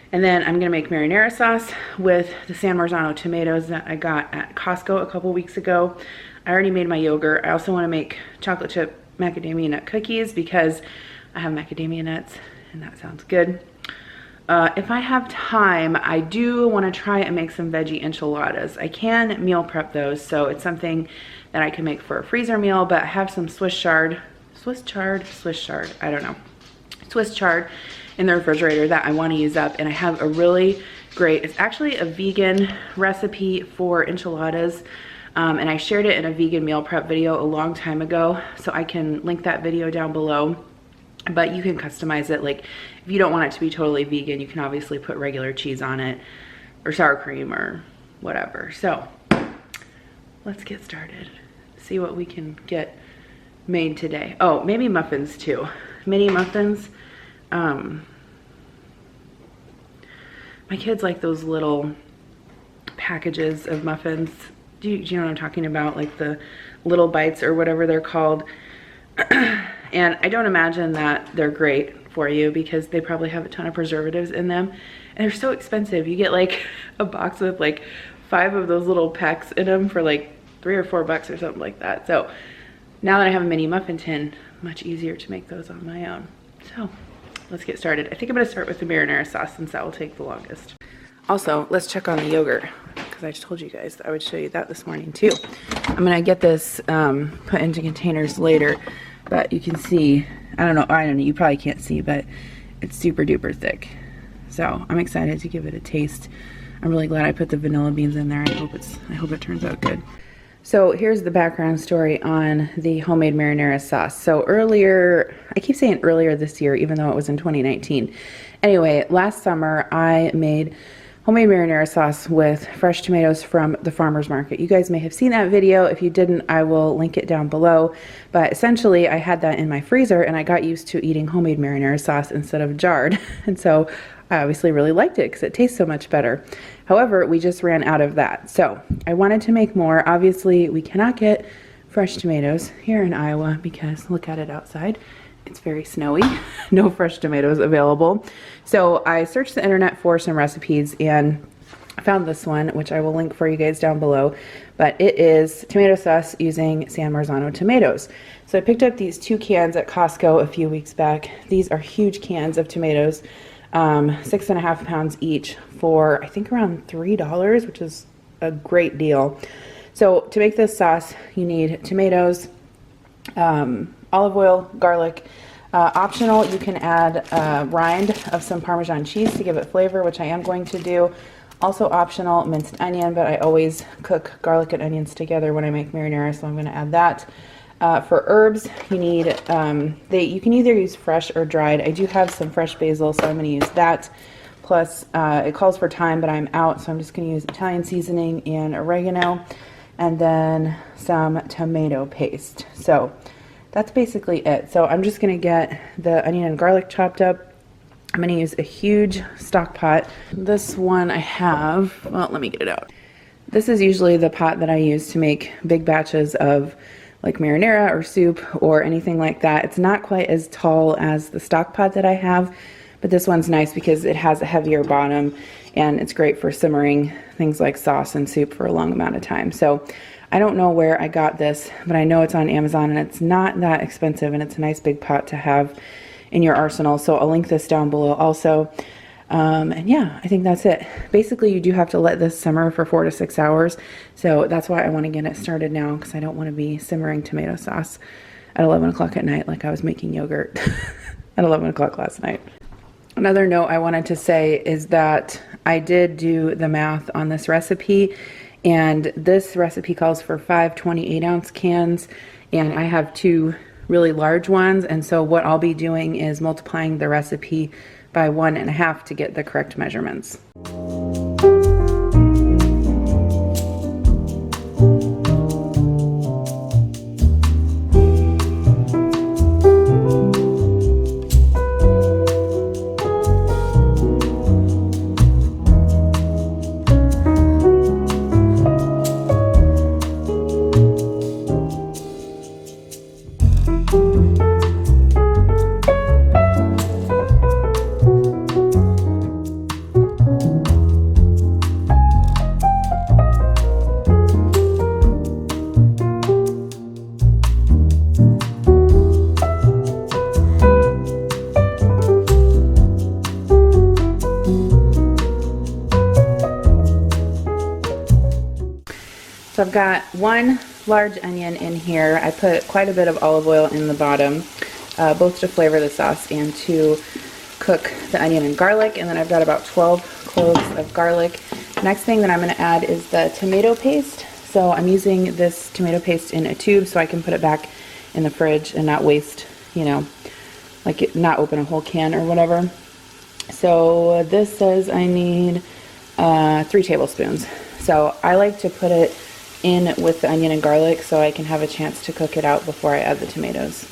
And then I'm gonna make marinara sauce with the San Marzano tomatoes that I got at Costco a couple weeks ago. I already made my yogurt. I also wanna make chocolate chip macadamia nut cookies because I have macadamia nuts and that sounds good. if I have time, I do want to try and make some veggie enchiladas. I can meal prep those, so it's something that I can make for a freezer meal, but I have some Swiss chard, I don't know, Swiss chard in the refrigerator that I want to use up, and I have a really great, it's actually a vegan recipe for enchiladas, and I shared it in a vegan meal prep video a long time ago, so I can link that video down below. But you can customize it. Like, if you don't want it to be totally vegan, you can obviously put regular cheese on it or sour cream or whatever. So let's get started. See what we can get made today. Oh, maybe muffins too. Mini muffins. My kids like those little packages of muffins. Do you know what I'm talking about? Like the little bites or whatever they're called. And I don't imagine that they're great for you because they probably have a ton of preservatives in them. And they're so expensive. You get like a box with like 5 of those little packs in them for like $3 or $4 or something like that. So now that I have a mini muffin tin, much easier to make those on my own. So let's get started. I think I'm gonna start with the marinara sauce since that will take the longest. Also, let's check on the yogurt because I just told you guys that I would show you that this morning too. I'm gonna get this put into containers later. But you can see, I don't know, you probably can't see, but it's super duper thick. So I'm excited to give it a taste. I'm really glad I put the vanilla beans in there. I hope it turns out good. So here's the background story on the homemade marinara sauce. So earlier, I keep saying earlier this year, even though it was in 2019. Anyway, last summer I made homemade marinara sauce with fresh tomatoes from the farmer's market. You guys may have seen that video. If you didn't, I will link it down below. But essentially, I had that in my freezer and I got used to eating homemade marinara sauce instead of jarred. And so I obviously really liked it because it tastes so much better. However, we just ran out of that. So I wanted to make more. Obviously, we cannot get fresh tomatoes here in Iowa because look at it outside. It's very snowy, no fresh tomatoes available. So I searched the internet for some recipes and I found this one, which I will link for you guys down below. But it is tomato sauce using San Marzano tomatoes. So I picked up these 2 cans at Costco a few weeks back. These are huge cans of tomatoes, 6.5 pounds each for I think around $3, which is a great deal. So to make this sauce, you need tomatoes, olive oil, garlic. Optional, you can add rind of some Parmesan cheese to give it flavor, which I am going to do. Also optional, minced onion, but I always cook garlic and onions together when I make marinara, so I'm going to add that. For herbs, you need, you can either use fresh or dried. I do have some fresh basil, so I'm going to use that. Plus, it calls for thyme, but I'm out, so I'm just going to use Italian seasoning and oregano, and then some tomato paste. So that's basically it. So I'm just gonna get the onion and garlic chopped up. I'm gonna use a huge stock pot. This one I have, well, let me get it out. This is usually the pot that I use to make big batches of like marinara or soup or anything like that. It's not quite as tall as the stock pot that I have, but this one's nice because it has a heavier bottom and it's great for simmering things like sauce and soup for a long amount of time. So I don't know where I got this, but I know it's on Amazon and it's not that expensive and it's a nice big pot to have in your arsenal. So I'll link this down below also. And yeah, I think that's it. Basically, you do have to let this simmer for 4 to 6 hours. So that's why I want to get it started now because I don't want to be simmering tomato sauce at 11 o'clock at night like I was making yogurt at 11 o'clock last night. Another note I wanted to say is that I did do the math on this recipe. And this recipe calls for 5 28-ounce cans, and I have 2 really large ones. And so what I'll be doing is multiplying the recipe by 1.5 to get the correct measurements. So I've got 1 large onion in here. I put quite a bit of olive oil in the bottom, both to flavor the sauce and to cook the onion and garlic. And then I've got about 12 cloves of garlic. Next thing that I'm going to add is the tomato paste. So I'm using this tomato paste in a tube so I can put it back in the fridge and not waste, you know, like not open a whole can or whatever. So this says I need 3 tablespoons. So I like to put it in with the onion and garlic so I can have a chance to cook it out before I add the tomatoes.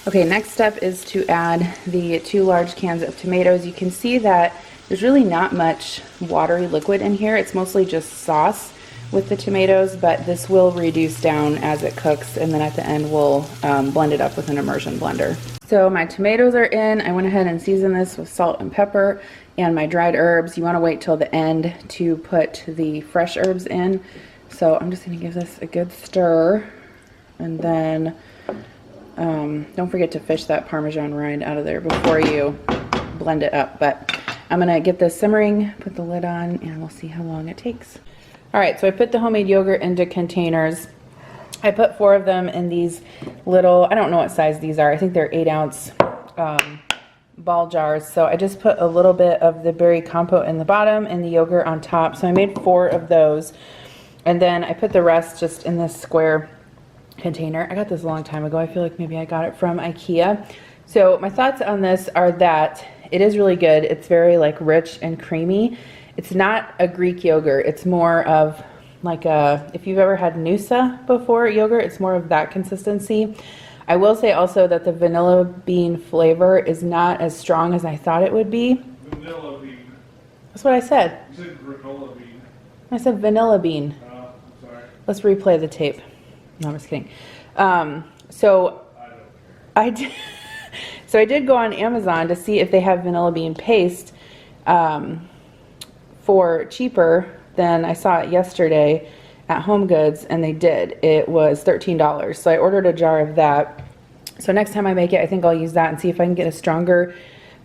Okay, next step is to add the 2 large cans of tomatoes. You can see that there's really not much watery liquid in here. It's mostly just sauce with the tomatoes, but this will reduce down as it cooks, and then at the end we'll blend it up with an immersion blender. So my tomatoes are in. I went ahead and seasoned this with salt and pepper and my dried herbs. You want to wait till the end to put the fresh herbs in. So I'm just going to give this a good stir, and then don't forget to fish that Parmesan rind out of there before you blend it up. But I'm going to get this simmering, put the lid on, and we'll see how long it takes. Alright, so I put the homemade yogurt into containers. I put 4 of them in these little, I don't know what size these are, I think they're 8-ounce ball jars. So I just put a little bit of the berry compote in the bottom and the yogurt on top. So I made 4 of those. And then I put the rest just in this square container. I got this a long time ago. I feel like maybe I got it from IKEA. So my thoughts on this are that it is really good. It's very like rich and creamy. It's not a Greek yogurt. It's more of like a, if you've ever had Noosa before yogurt, it's more of that consistency. I will say also that the vanilla bean flavor is not as strong as I thought it would be. Vanilla bean. That's what I said. You said granola bean. I said vanilla bean. Oh, sorry. Let's replay the tape. No, I'm just kidding. So I did, so I did go on Amazon to see if they have vanilla bean paste for cheaper than I saw it yesterday at Home Goods, and they did. It was $13. So I ordered a jar of that. So next time I make it, I think I'll use that and see if I can get a stronger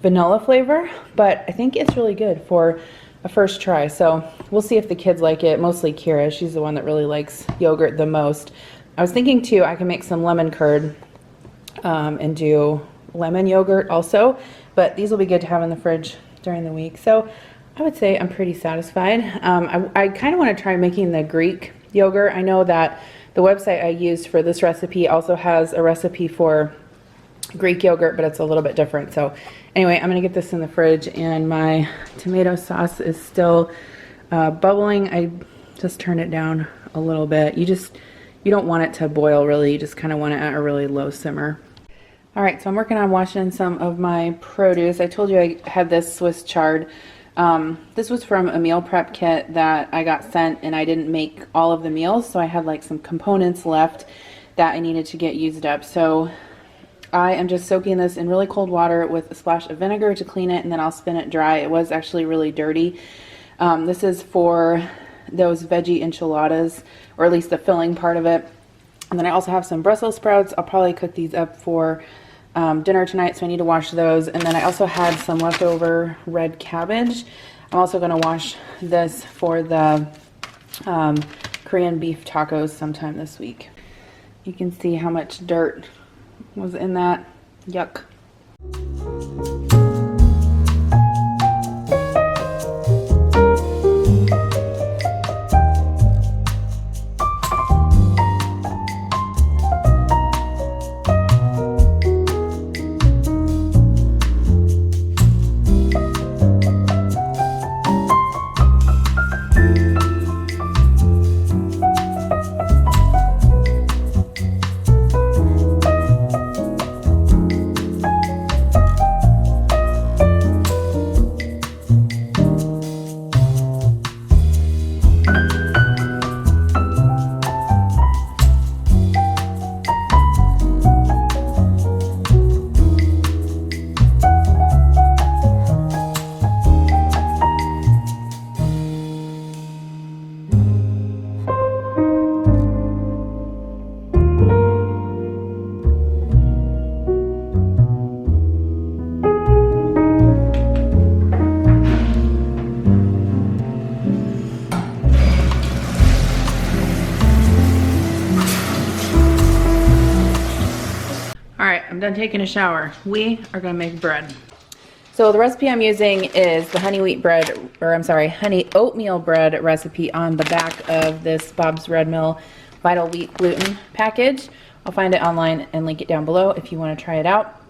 vanilla flavor. But I think it's really good for a first try. So we'll see if the kids like it. Mostly Kira. She's the one that really likes yogurt the most. I was thinking too, I can make some lemon curd and do lemon yogurt also. But these will be good to have in the fridge during the week. So I would say I'm pretty satisfied. I kind of want to try making the Greek yogurt. I know that the website I used for this recipe also has a recipe for Greek yogurt, but it's a little bit different. So anyway, I'm going to get this in the fridge, and my tomato sauce is still bubbling. I just turned it down a little bit. You don't want it to boil really. You just kind of want it at a really low simmer. All right, so I'm working on washing some of my produce. I told you I had this Swiss chard. This was from a meal prep kit that I got sent, and I didn't make all of the meals, so I had like some components left that I needed to get used up. So I am just soaking this in really cold water with a splash of vinegar to clean it, and then I'll spin it dry. It was actually really dirty. This is for those veggie enchiladas, or at least the filling part of it. And then I also have some Brussels sprouts. I'll probably cook these up for dinner tonight, so I need to wash those. And then I also had some leftover red cabbage. I'm also going to wash this for the Korean beef tacos sometime this week. You can see how much dirt was in that. Yuck. right, I'm done taking a shower. We are gonna make bread. So the recipe I'm using is the honey oatmeal bread recipe on the back of this Bob's Red Mill Vital Wheat Gluten package. I'll find it online and link it down below if you want to try it out.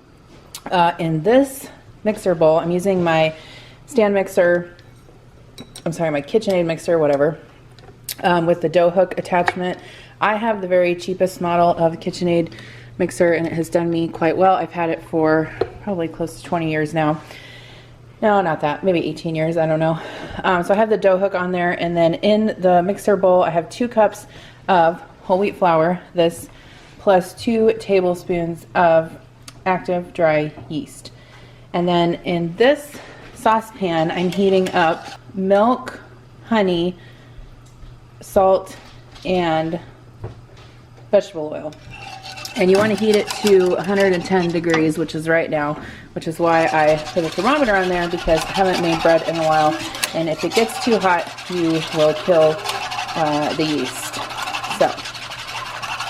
In this mixer bowl, I'm using my stand mixer, my KitchenAid mixer, whatever, with the dough hook attachment. I have the very cheapest model of KitchenAid mixer, and it has done me quite well. I've had it for probably close to 20 years now. No, not that, maybe 18 years, I don't know. So I have the dough hook on there, and then in the mixer bowl I have 2 cups of whole wheat flour, this, plus 2 tablespoons of active dry yeast. And then in this saucepan I'm heating up milk, honey, salt, and vegetable oil. And you want to heat it to 110 degrees, which is right now, which is why I put a thermometer on there, because I haven't made bread in a while, and if it gets too hot, you will kill the yeast. So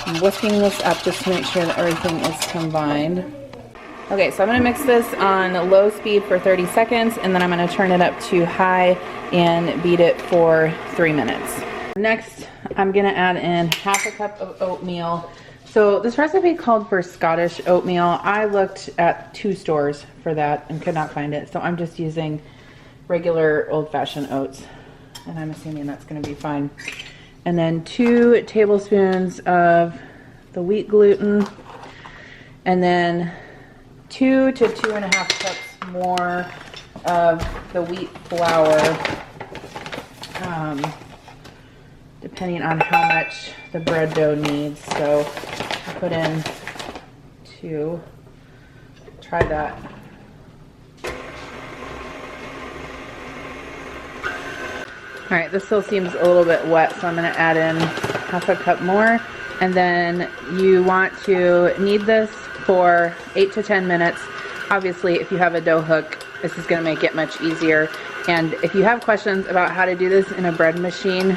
I'm whisking this up just to make sure that everything is combined. Okay, so I'm going to mix this on low speed for 30 seconds, and then I'm going to turn it up to high and beat it for 3 minutes. Next, I'm going to add in half a cup of oatmeal. So this recipe called for Scottish oatmeal. I looked at 2 stores for that and could not find it. So I'm just using regular old-fashioned oats, and I'm assuming that's going to be fine. And then 2 tablespoons of the wheat gluten, and then 2 to 2.5 cups more of the wheat flour, depending on how much the bread dough needs. So I put in 2. Try that. All right, this still seems a little bit wet, so I'm going to add in half a cup more. And then you want to knead this for 8 to 10 minutes. Obviously, if you have a dough hook, this is going to make it much easier. And if you have questions about how to do this in a bread machine,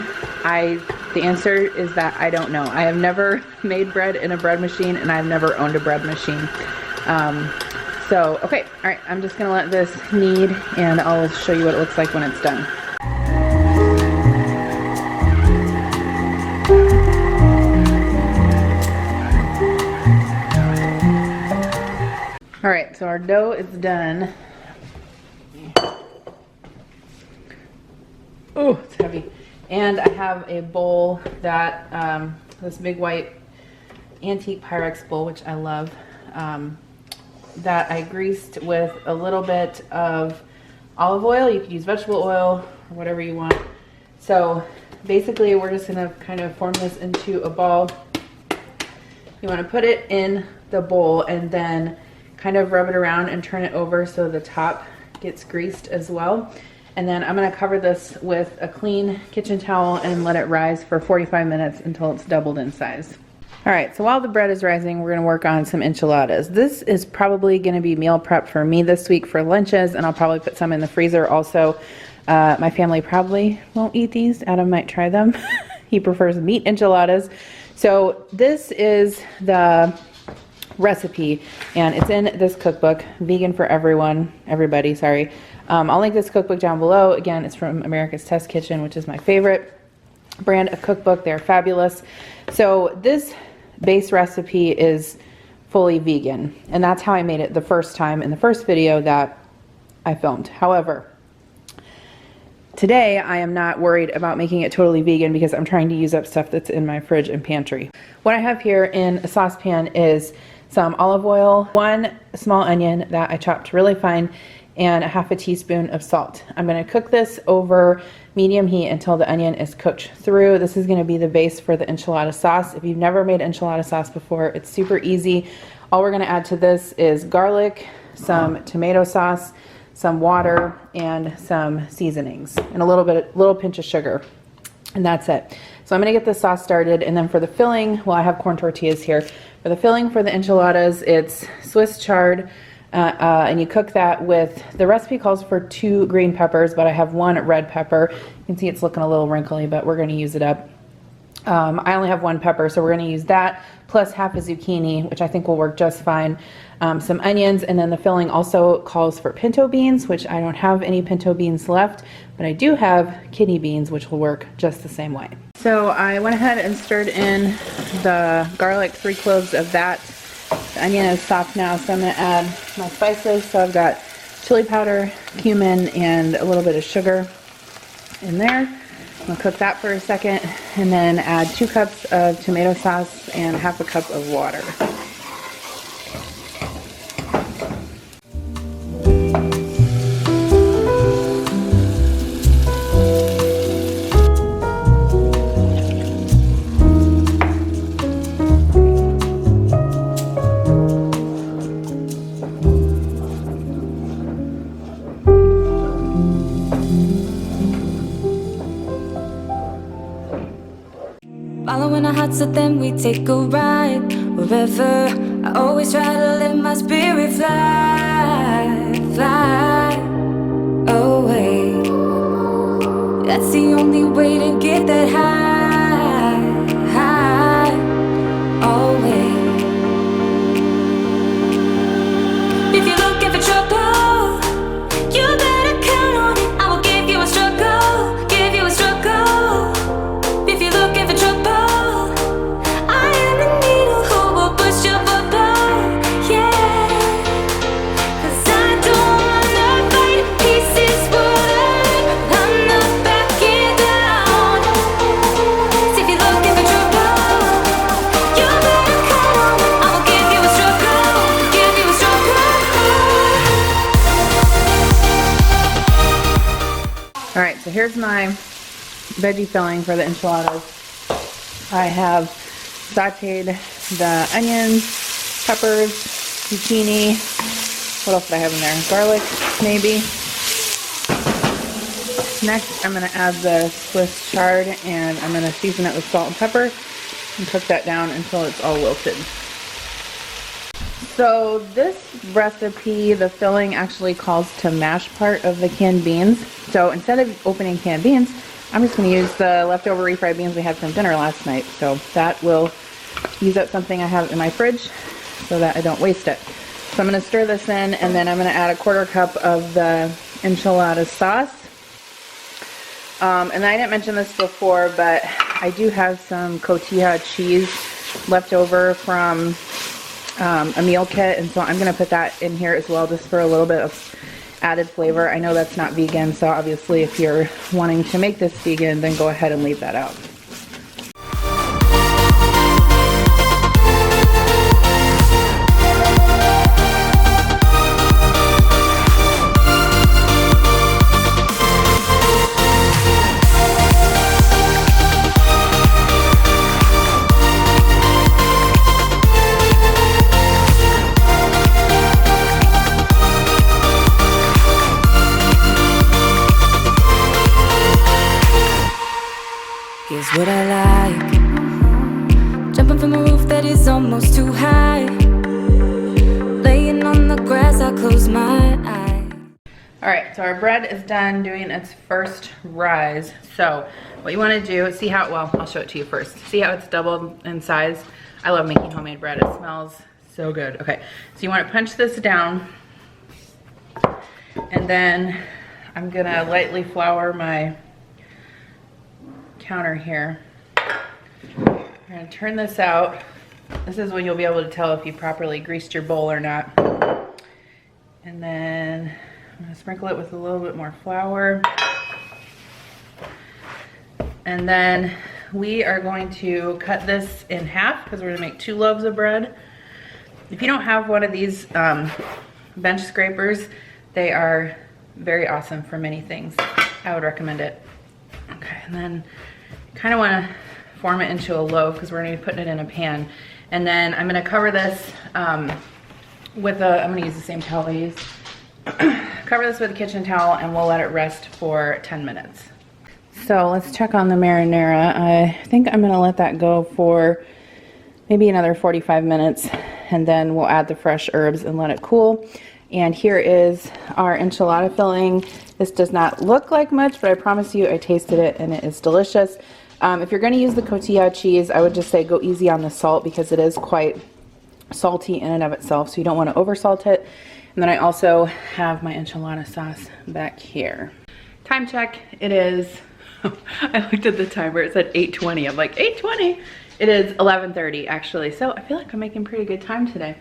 the answer is that I don't know. I have never made bread in a bread machine, and I've never owned a bread machine. Okay, all right, I'm just going to let this knead, and I'll show you what it looks like when it's done. All right, so our dough is done. Oh, it's heavy. And I have a bowl that, this big white antique Pyrex bowl, which I love, that I greased with a little bit of olive oil. You could use vegetable oil or whatever you want. So basically we're just gonna kind of form this into a ball. You wanna put it in the bowl and then kind of rub it around and turn it over so the top gets greased as well. And then I'm going to cover this with a clean kitchen towel and let it rise for 45 minutes until it's doubled in size. All right, so while the bread is rising, we're going to work on some enchiladas. This is probably going to be meal prep for me this week for lunches, and I'll probably put some in the freezer also. My family probably won't eat these. Adam might try them. He prefers meat enchiladas. So this is the recipe, and it's in this cookbook, Vegan for Everybody, sorry. I'll link this cookbook down below. Again, it's from America's Test Kitchen, which is my favorite brand of cookbook. They're fabulous. So this base recipe is fully vegan, and that's how I made it the first time in the first video that I filmed. However, today I am not worried about making it totally vegan because I'm trying to use up stuff that's in my fridge and pantry. What I have here in a saucepan is some olive oil, 1 small onion that I chopped really fine, and a half a teaspoon of salt. I'm going to cook this over medium heat until the onion is cooked through. This is going to be the base for the enchilada sauce. If you've never made enchilada sauce before, it's super easy. All we're going to add to this is garlic, some tomato sauce, some water, and some seasonings, and a little pinch of sugar, and that's it. So I'm going to get this sauce started, and then for the filling, well, I have corn tortillas here. For the filling for the enchiladas, it's Swiss chard, and you cook that with, the recipe calls for 2 green peppers, but I have 1 red pepper. You can see it's looking a little wrinkly, but we're going to use it up. I only have 1 pepper, so we're going to use that plus half a zucchini, which I think will work just fine. Some onions, and then the filling also calls for pinto beans, which I don't have any pinto beans left, but I do have kidney beans, which will work just the same way. So I went ahead and stirred in the garlic, 3 cloves of that. The onion is soft now, so I'm going to add my spices. So I've got chili powder, cumin, and a little bit of sugar in there. I'm going to cook that for a second, and then add 2 cups of tomato sauce and half a cup of water. Following our hearts, so then we take a ride wherever. I always try to let my spirit fly, fly away. That's the only way to get that high, high, always. If you're looking for trouble, you better count on it. I will give you a struggle, give you a struggle. If you're looking for trouble, Alright, so here's my veggie filling for the enchiladas. I have sauteed the onions, peppers, zucchini. What else did I have in there? Garlic, maybe. Next, I'm going to add the Swiss chard, and I'm going to season it with salt and pepper and cook that down until it's all wilted. So this recipe, the filling actually calls to mash part of the canned beans. So instead of opening canned beans, I'm just going to use the leftover refried beans we had from dinner last night. So that will use up something I have in my fridge so that I don't waste it. So I'm going to stir this in, and then I'm going to add a 1/4 cup of the enchilada sauce. And I didn't mention this before, but I do have some cotija cheese left over from a meal kit, and so I'm going to put that in here as well, just for a little bit of added flavor. I know that's not vegan, so obviously if you're wanting to make this vegan, then go ahead and leave that out. Here's what I like. Jumping from a roof that is almost too high. Laying on the grass, I close my eyes. Alright, so our bread is done doing its first rise. So what you want to do, see how, well, I'll show it to you first. See how it's doubled in size? I love making homemade bread. It smells so good. Okay, so you want to punch this down, and then I'm going to lightly flour my counter here. I'm going to turn this out. This is when you'll be able to tell if you properly greased your bowl or not. And then I'm going to sprinkle it with a little bit more flour. And then we are going to cut this in half because we're going to make 2 loaves of bread. If you don't have one of these bench scrapers, they are very awesome for many things. I would recommend it. Okay, and then kind of want to form it into a loaf because we're going to be putting it in a pan. And then I'm going to cover this with a, I'm going to use the same towel I used. Cover this with a kitchen towel, and we'll let it rest for 10 minutes. So let's check on the marinara. I think I'm going to let that go for maybe another 45 minutes, and then we'll add the fresh herbs and let it cool. And here is our enchilada filling. This does not look like much, but I promise you I tasted it and it is delicious. If you're going to use the cotija cheese, I would just say go easy on the salt because it is quite salty in and of itself, so you don't want to oversalt it. And then I also have my enchilada sauce back here. Time check, it is, I looked at the timer, it said 8:20. I'm like, 8:20? It is 11:30 actually, so I feel like I'm making pretty good time today.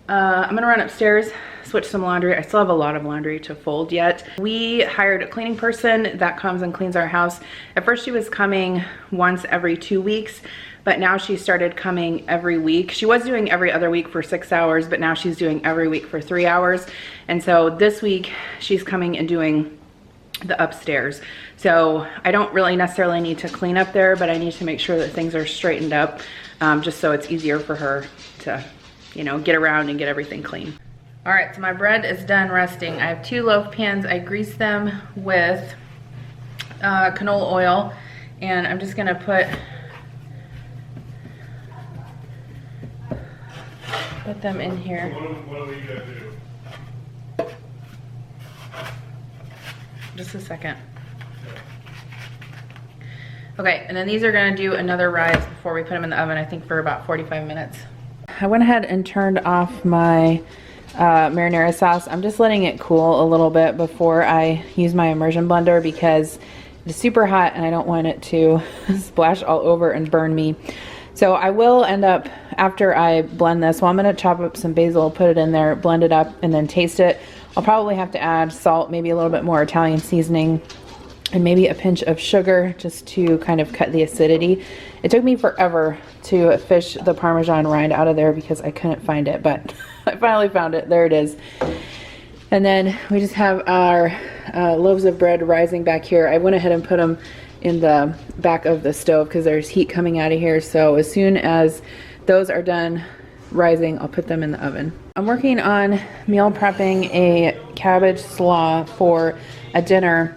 I'm gonna run upstairs, switch some laundry. I still have a lot of laundry to fold yet. We hired a cleaning person that comes and cleans our house. At first she was coming once every 2 weeks, but now she started coming every week. She was doing every other week for 6 hours, but now she's doing every week for 3 hours. And so this week she's coming and doing the upstairs. So I don't really necessarily need to clean up there, but I need to make sure that things are straightened up, just so it's easier for her to, you know, get around and get everything clean. All right, so my bread is done resting. I have 2 loaf pans. I greased them with canola oil, and I'm just gonna put them in here. What do we gotta do? Just a second. Okay, and then these are gonna do another rise before we put them in the oven, I think for about 45 minutes. I went ahead and turned off my marinara sauce. I'm just letting it cool a little bit before I use my immersion blender because it's super hot and I don't want it to splash all over and burn me. So I will end up, after I blend this, well, I'm gonna chop up some basil, put it in there, blend it up, and then taste it. I'll probably have to add salt, maybe a little bit more Italian seasoning, and maybe a pinch of sugar just to kind of cut the acidity. It took me forever to fish the Parmesan rind out of there because I couldn't find it, but I finally found it. There it is. And then we just have our loaves of bread rising back here. I went ahead and put them in the back of the stove because there's heat coming out of here. So as soon as those are done rising, I'll put them in the oven. I'm working on meal prepping a cabbage slaw for a dinner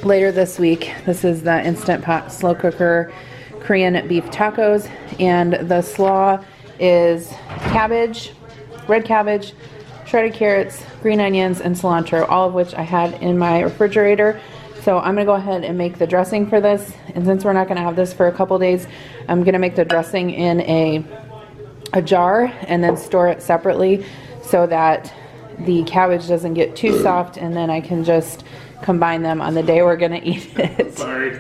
later this week. This is the Instant Pot slow cooker Korean beef tacos, and the slaw is cabbage, red cabbage, shredded carrots, green onions, and cilantro, all of which I had in my refrigerator. So I'm gonna go ahead and make the dressing for this, and since we're not gonna have this for a couple days, I'm gonna make the dressing in a jar and then store it separately so that the cabbage doesn't get too soft, and then I can just combine them on the day we're gonna eat it. Sorry.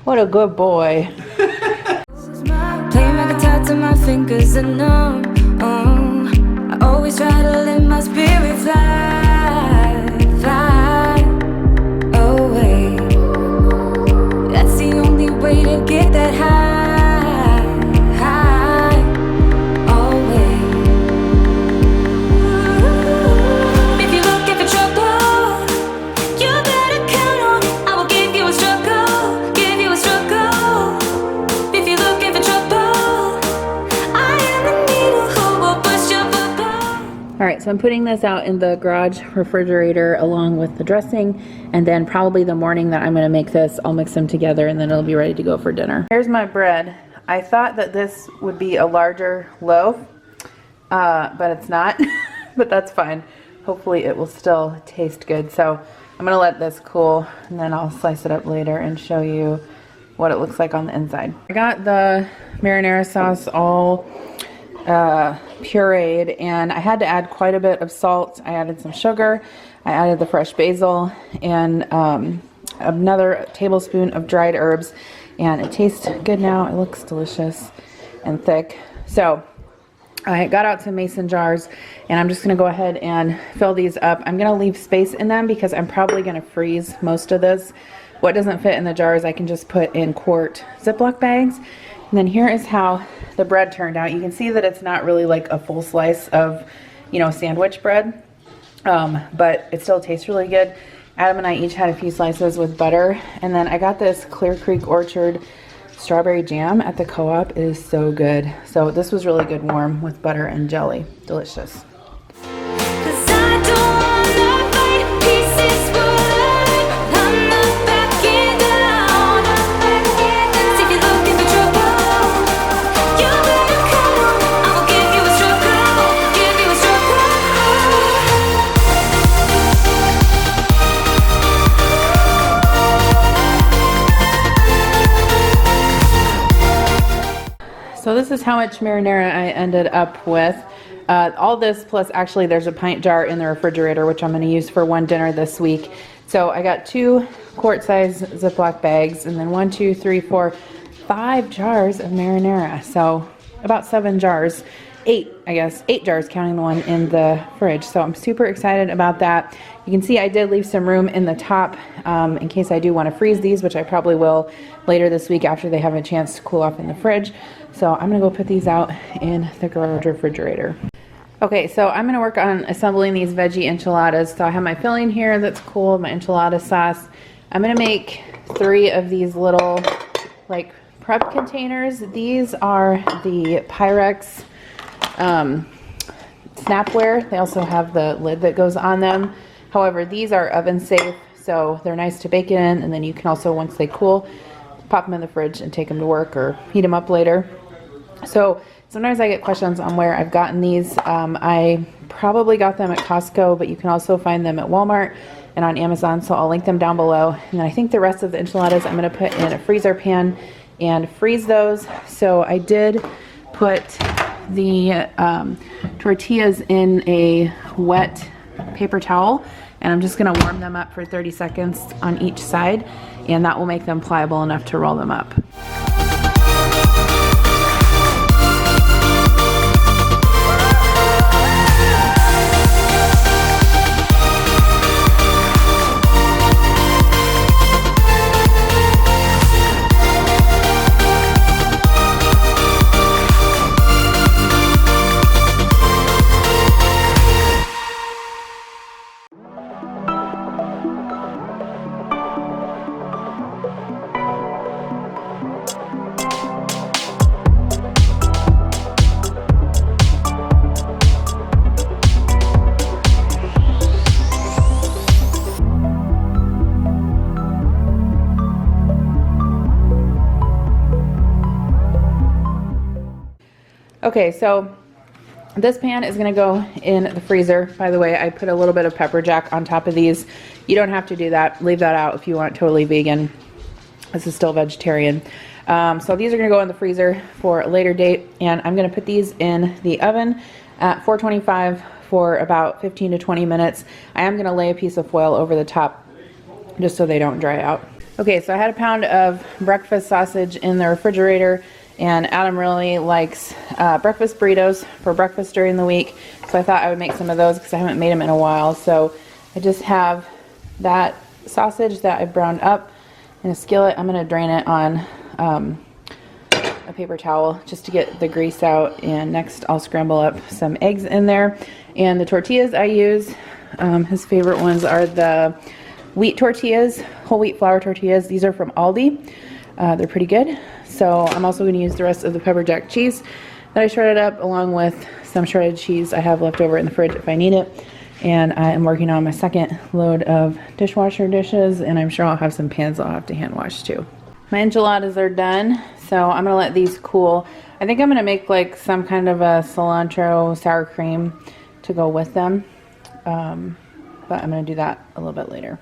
What a good boy. Playing my guitar to my fingers are numb. I always try to let my spirit fly, fly away. That's the only way to get that high, high, always. If you're looking for trouble, you better count on it. I will give you a struggle, give you a struggle. If you're looking for trouble, I am the needle who will push your bubble. All right, so I'm putting this out in the garage refrigerator along with the dressing, and then probably the morning that I'm gonna make this, I'll mix them together and then it'll be ready to go for dinner. Here's my bread. I thought that this would be a larger loaf, but it's not, but that's fine. Hopefully it will still taste good. So I'm gonna let this cool and then I'll slice it up later and show you what it looks like on the inside. I got the marinara sauce all pureed, and I had to add quite a bit of salt. I added some sugar, I added the fresh basil, and another tablespoon of dried herbs, and it tastes good now. It looks delicious and thick. So I got out some mason jars, and I'm just gonna go ahead and fill these up. I'm gonna leave space in them because I'm probably gonna freeze most of this. What doesn't fit in the jars I can just put in quart Ziploc bags. And then here is how the bread turned out. You can see that it's not really like a full slice of, you know, sandwich bread, but it still tastes really good. Adam and I each had a few slices with butter, and then I got this Clear Creek Orchard strawberry jam at the co-op. It is so good. So this was really good warm with butter and jelly. Delicious. this is how much marinara I ended up with. All this plus actually there's a pint jar in the refrigerator, which I'm going to use for one dinner this week. So I got 2 quart-size Ziploc bags, and then 1, 2, 3, 4, 5 jars of marinara. So about 7 jars. 8, I guess. 8 jars counting the one in the fridge. So I'm super excited about that. You can see I did leave some room in the top in case I do want to freeze these, which I probably will later this week after they have a chance to cool off in the fridge. So I'm going to go put these out in the garage refrigerator. Okay, so I'm going to work on assembling these veggie enchiladas. So I have my filling here that's cool, my enchilada sauce. I'm going to make 3 of these little like prep containers. These are the Pyrex snapware. They also have the lid that goes on them. However, these are oven safe, so they're nice to bake in, and then you can also, once they cool, pop them in the fridge and take them to work or heat them up later. So sometimes I get questions on where I've gotten these. I probably got them at Costco, but you can also find them at Walmart and on Amazon, so I'll link them down below. And then I think the rest of the enchiladas I'm going to put in a freezer pan and freeze those. So I did put the tortillas in a wet paper towel, and I'm just going to warm them up for 30 seconds on each side, and that will make them pliable enough to roll them up. Okay, so this pan is going to go in the freezer. By the way, I put a little bit of pepper jack on top of these. You don't have to do that. Leave that out if you want totally vegan. This is still vegetarian. So these are going to go in the freezer for a later date, and I'm going to put these in the oven at 425 for about 15 to 20 minutes. I am going to lay a piece of foil over the top just so they don't dry out. Okay, so I had a pound of breakfast sausage in the refrigerator, and Adam really likes breakfast burritos for breakfast during the week, so I thought I would make some of those because I haven't made them in a while. So I just have that sausage that I've browned up in a skillet. I'm going to drain it on a paper towel just to get the grease out, and next I'll scramble up some eggs in there. And the tortillas I use, his favorite ones are the wheat tortillas, whole wheat flour tortillas. These are from Aldi. They're pretty good. So I'm also going to use the rest of the pepper jack cheese that I shredded up, along with some shredded cheese I have left over in the fridge if I need it. And I am working on my second load of dishwasher dishes, and I'm sure I'll have some pans I'll have to hand wash too. My enchiladas are done, so I'm going to let these cool. I think I'm going to make like some kind of a cilantro sour cream to go with them, but I'm going to do that a little bit later.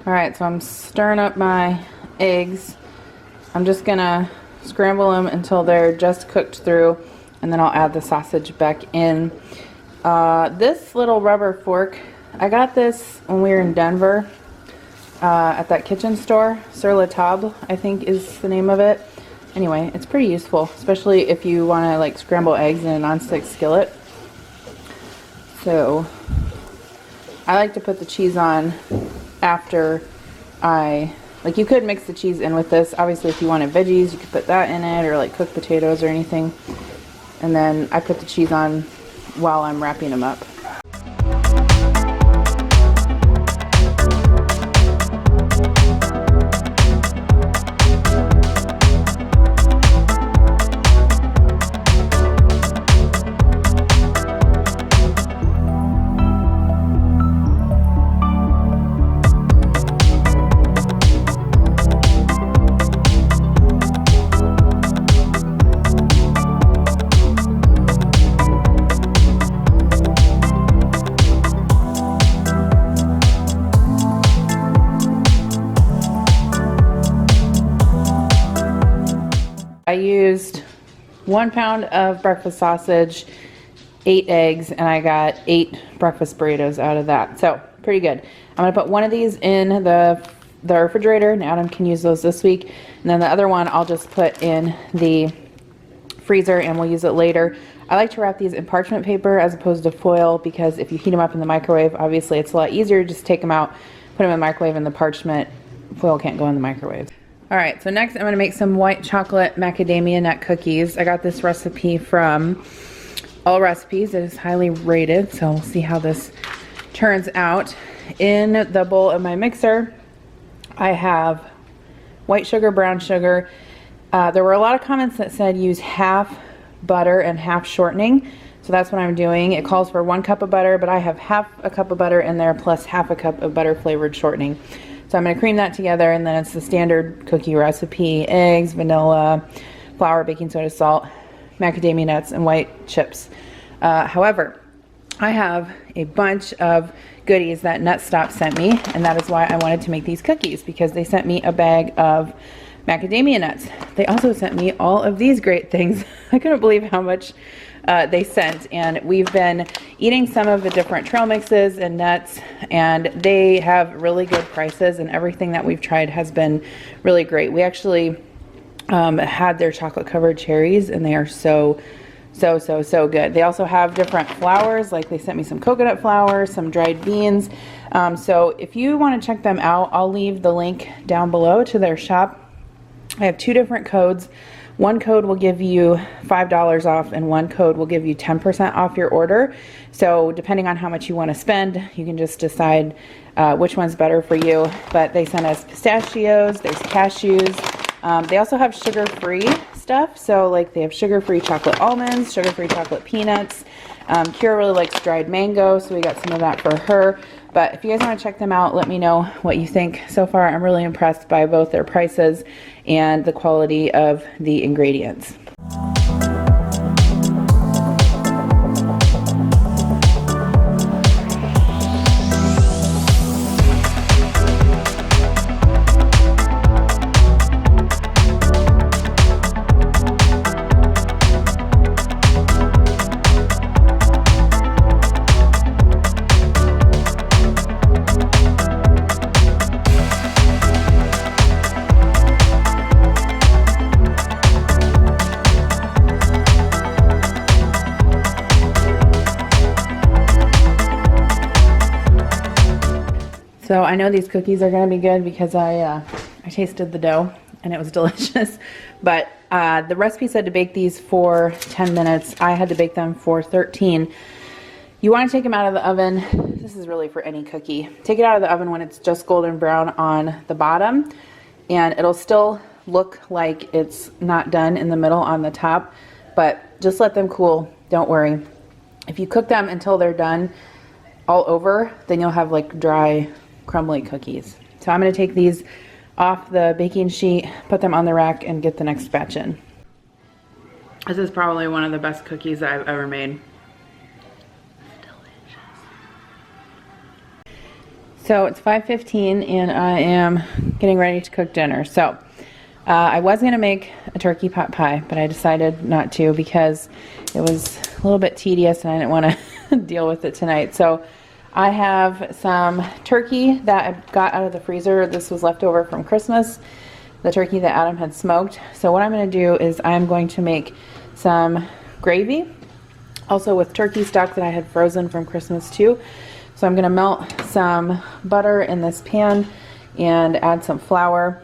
Alright, so I'm stirring up my eggs. I'm just gonna scramble them until they're just cooked through, and then I'll add the sausage back in. This little rubber fork, I got this when we were in Denver at that kitchen store. Sur la Table, I think is the name of it. Anyway, it's pretty useful, especially if you want to like scramble eggs in a nonstick skillet. So I like to put the cheese on after like you could mix the cheese in with this. Obviously if you wanted veggies you could put that in it, or like cooked potatoes or anything. And then I put the cheese on while I'm wrapping them up. I used 1 pound of breakfast sausage, 8 eggs, and I got 8 breakfast burritos out of that. So pretty good. I'm gonna put one of these in the refrigerator, and Adam can use those this week. And then the other one I'll just put in the freezer and we'll use it later. I like to wrap these in parchment paper as opposed to foil, because if you heat them up in the microwave, obviously it's a lot easier. Just take them out, put them in the microwave, and the parchment foil can't go in the microwave. All right, so next I'm gonna make some white chocolate macadamia nut cookies. I got this recipe from All Recipes. It is highly rated, so we'll see how this turns out. In the bowl of my mixer, I have white sugar, brown sugar. There were a lot of comments that said use half butter and half shortening, so that's what I'm doing. It calls for 1 cup of butter, but I have half a cup of butter in there plus half a cup of butter flavored shortening. So I'm going to cream that together, and then it's the standard cookie recipe: eggs, vanilla, flour, baking soda, salt, macadamia nuts, and white chips. However, I have a bunch of goodies that Nutstop sent me, and that is why I wanted to make these cookies, because they sent me a bag of macadamia nuts. They also sent me all of these great things. I couldn't believe how much they sent, and we've been eating some of the different trail mixes and nuts, and they have really good prices, and everything that we've tried has been really great. We actually had their chocolate covered cherries, and they are so good. They also have different flours, like they sent me some coconut flour, some dried beans. So if you want to check them out, I'll leave the link down below to their shop. I have 2 different codes. One code will give you $5 off, and one code will give you 10% off your order. So depending on how much you want to spend, you can just decide which one's better for you. But they sent us pistachios, there's cashews. They also have sugar-free stuff. So like they have sugar-free chocolate almonds, sugar-free chocolate peanuts. Kira really likes dried mango, so we got some of that for her. But if you guys want to check them out, let me know what you think. So far, I'm really impressed by both their prices and the quality of the ingredients. So I know these cookies are going to be good because I tasted the dough and it was delicious. But the recipe said to bake these for 10 minutes. I had to bake them for 13. You want to take them out of the oven. This is really for any cookie. Take it out of the oven when it's just golden brown on the bottom, and it'll still look like it's not done in the middle on the top, but just let them cool. Don't worry. If you cook them until they're done all over, then you'll have like dry, crumbly cookies. So I'm going to take these off the baking sheet, put them on the rack, and get the next batch in. This is probably one of the best cookies I've ever made. So it's 5:15 and I am getting ready to cook dinner. So I was going to make a turkey pot pie, but I decided not to because it was a little bit tedious and I didn't want to deal with it tonight. So I have some turkey that I got out of the freezer. This was left over from Christmas, the turkey that Adam had smoked. So what I'm going to do is I'm going to make some gravy, also with turkey stock that I had frozen from Christmas too. So I'm going to melt some butter in this pan and add some flour,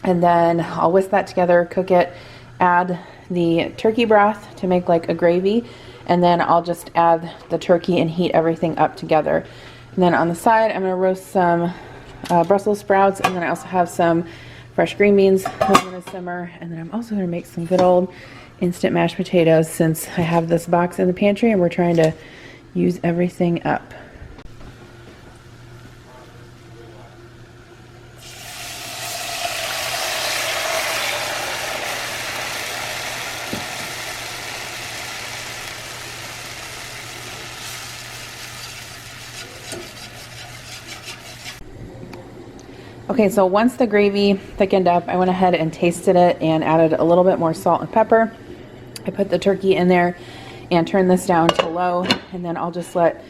and then I'll whisk that together, cook it, add the turkey broth to make like a gravy, and then I'll just add the turkey and heat everything up together. And then on the side, I'm going to roast some Brussels sprouts, and then I also have some fresh green beans that I'm going to simmer, and then I'm also going to make some good old instant mashed potatoes since I have this box in the pantry and we're trying to use everything up. Okay, so once the gravy thickened up, I went ahead and tasted it and added a little bit more salt and pepper. I put the turkey in there and turned this down to low, and then I'll just let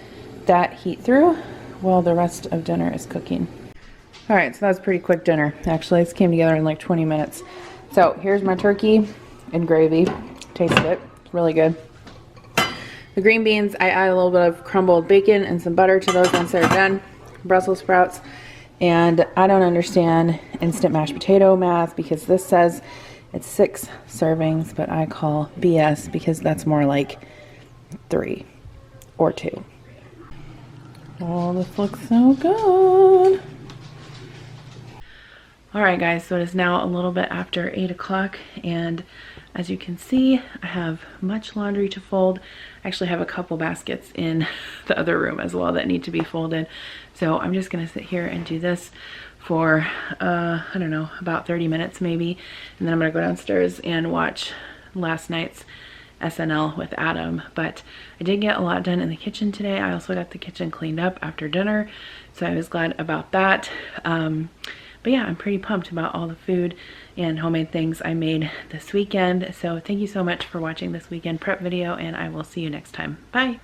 that heat through while the rest of dinner is cooking. All right, so that was a pretty quick dinner. Actually, this came together in like 20 minutes. So here's my turkey and gravy. Tasted it, it's really good. The green beans, I add a little bit of crumbled bacon and some butter to those once they're done. Brussels sprouts. And I don't understand instant mashed potato math because this says it's 6 servings, but I call BS because that's more like 3 or 2. Oh, this looks so good. All right, guys, so it is now a little bit after 8 o'clock, and as you can see, I have much laundry to fold. I actually have a couple baskets in the other room as well that need to be folded. So I'm just gonna sit here and do this for, I don't know, about 30 minutes maybe. And then I'm gonna go downstairs and watch last night's SNL with Adam. But I did get a lot done in the kitchen today. I also got the kitchen cleaned up after dinner, so I was glad about that. But yeah, I'm pretty pumped about all the food and homemade things I made this weekend. So thank you so much for watching this weekend prep video, and I will see you next time. Bye.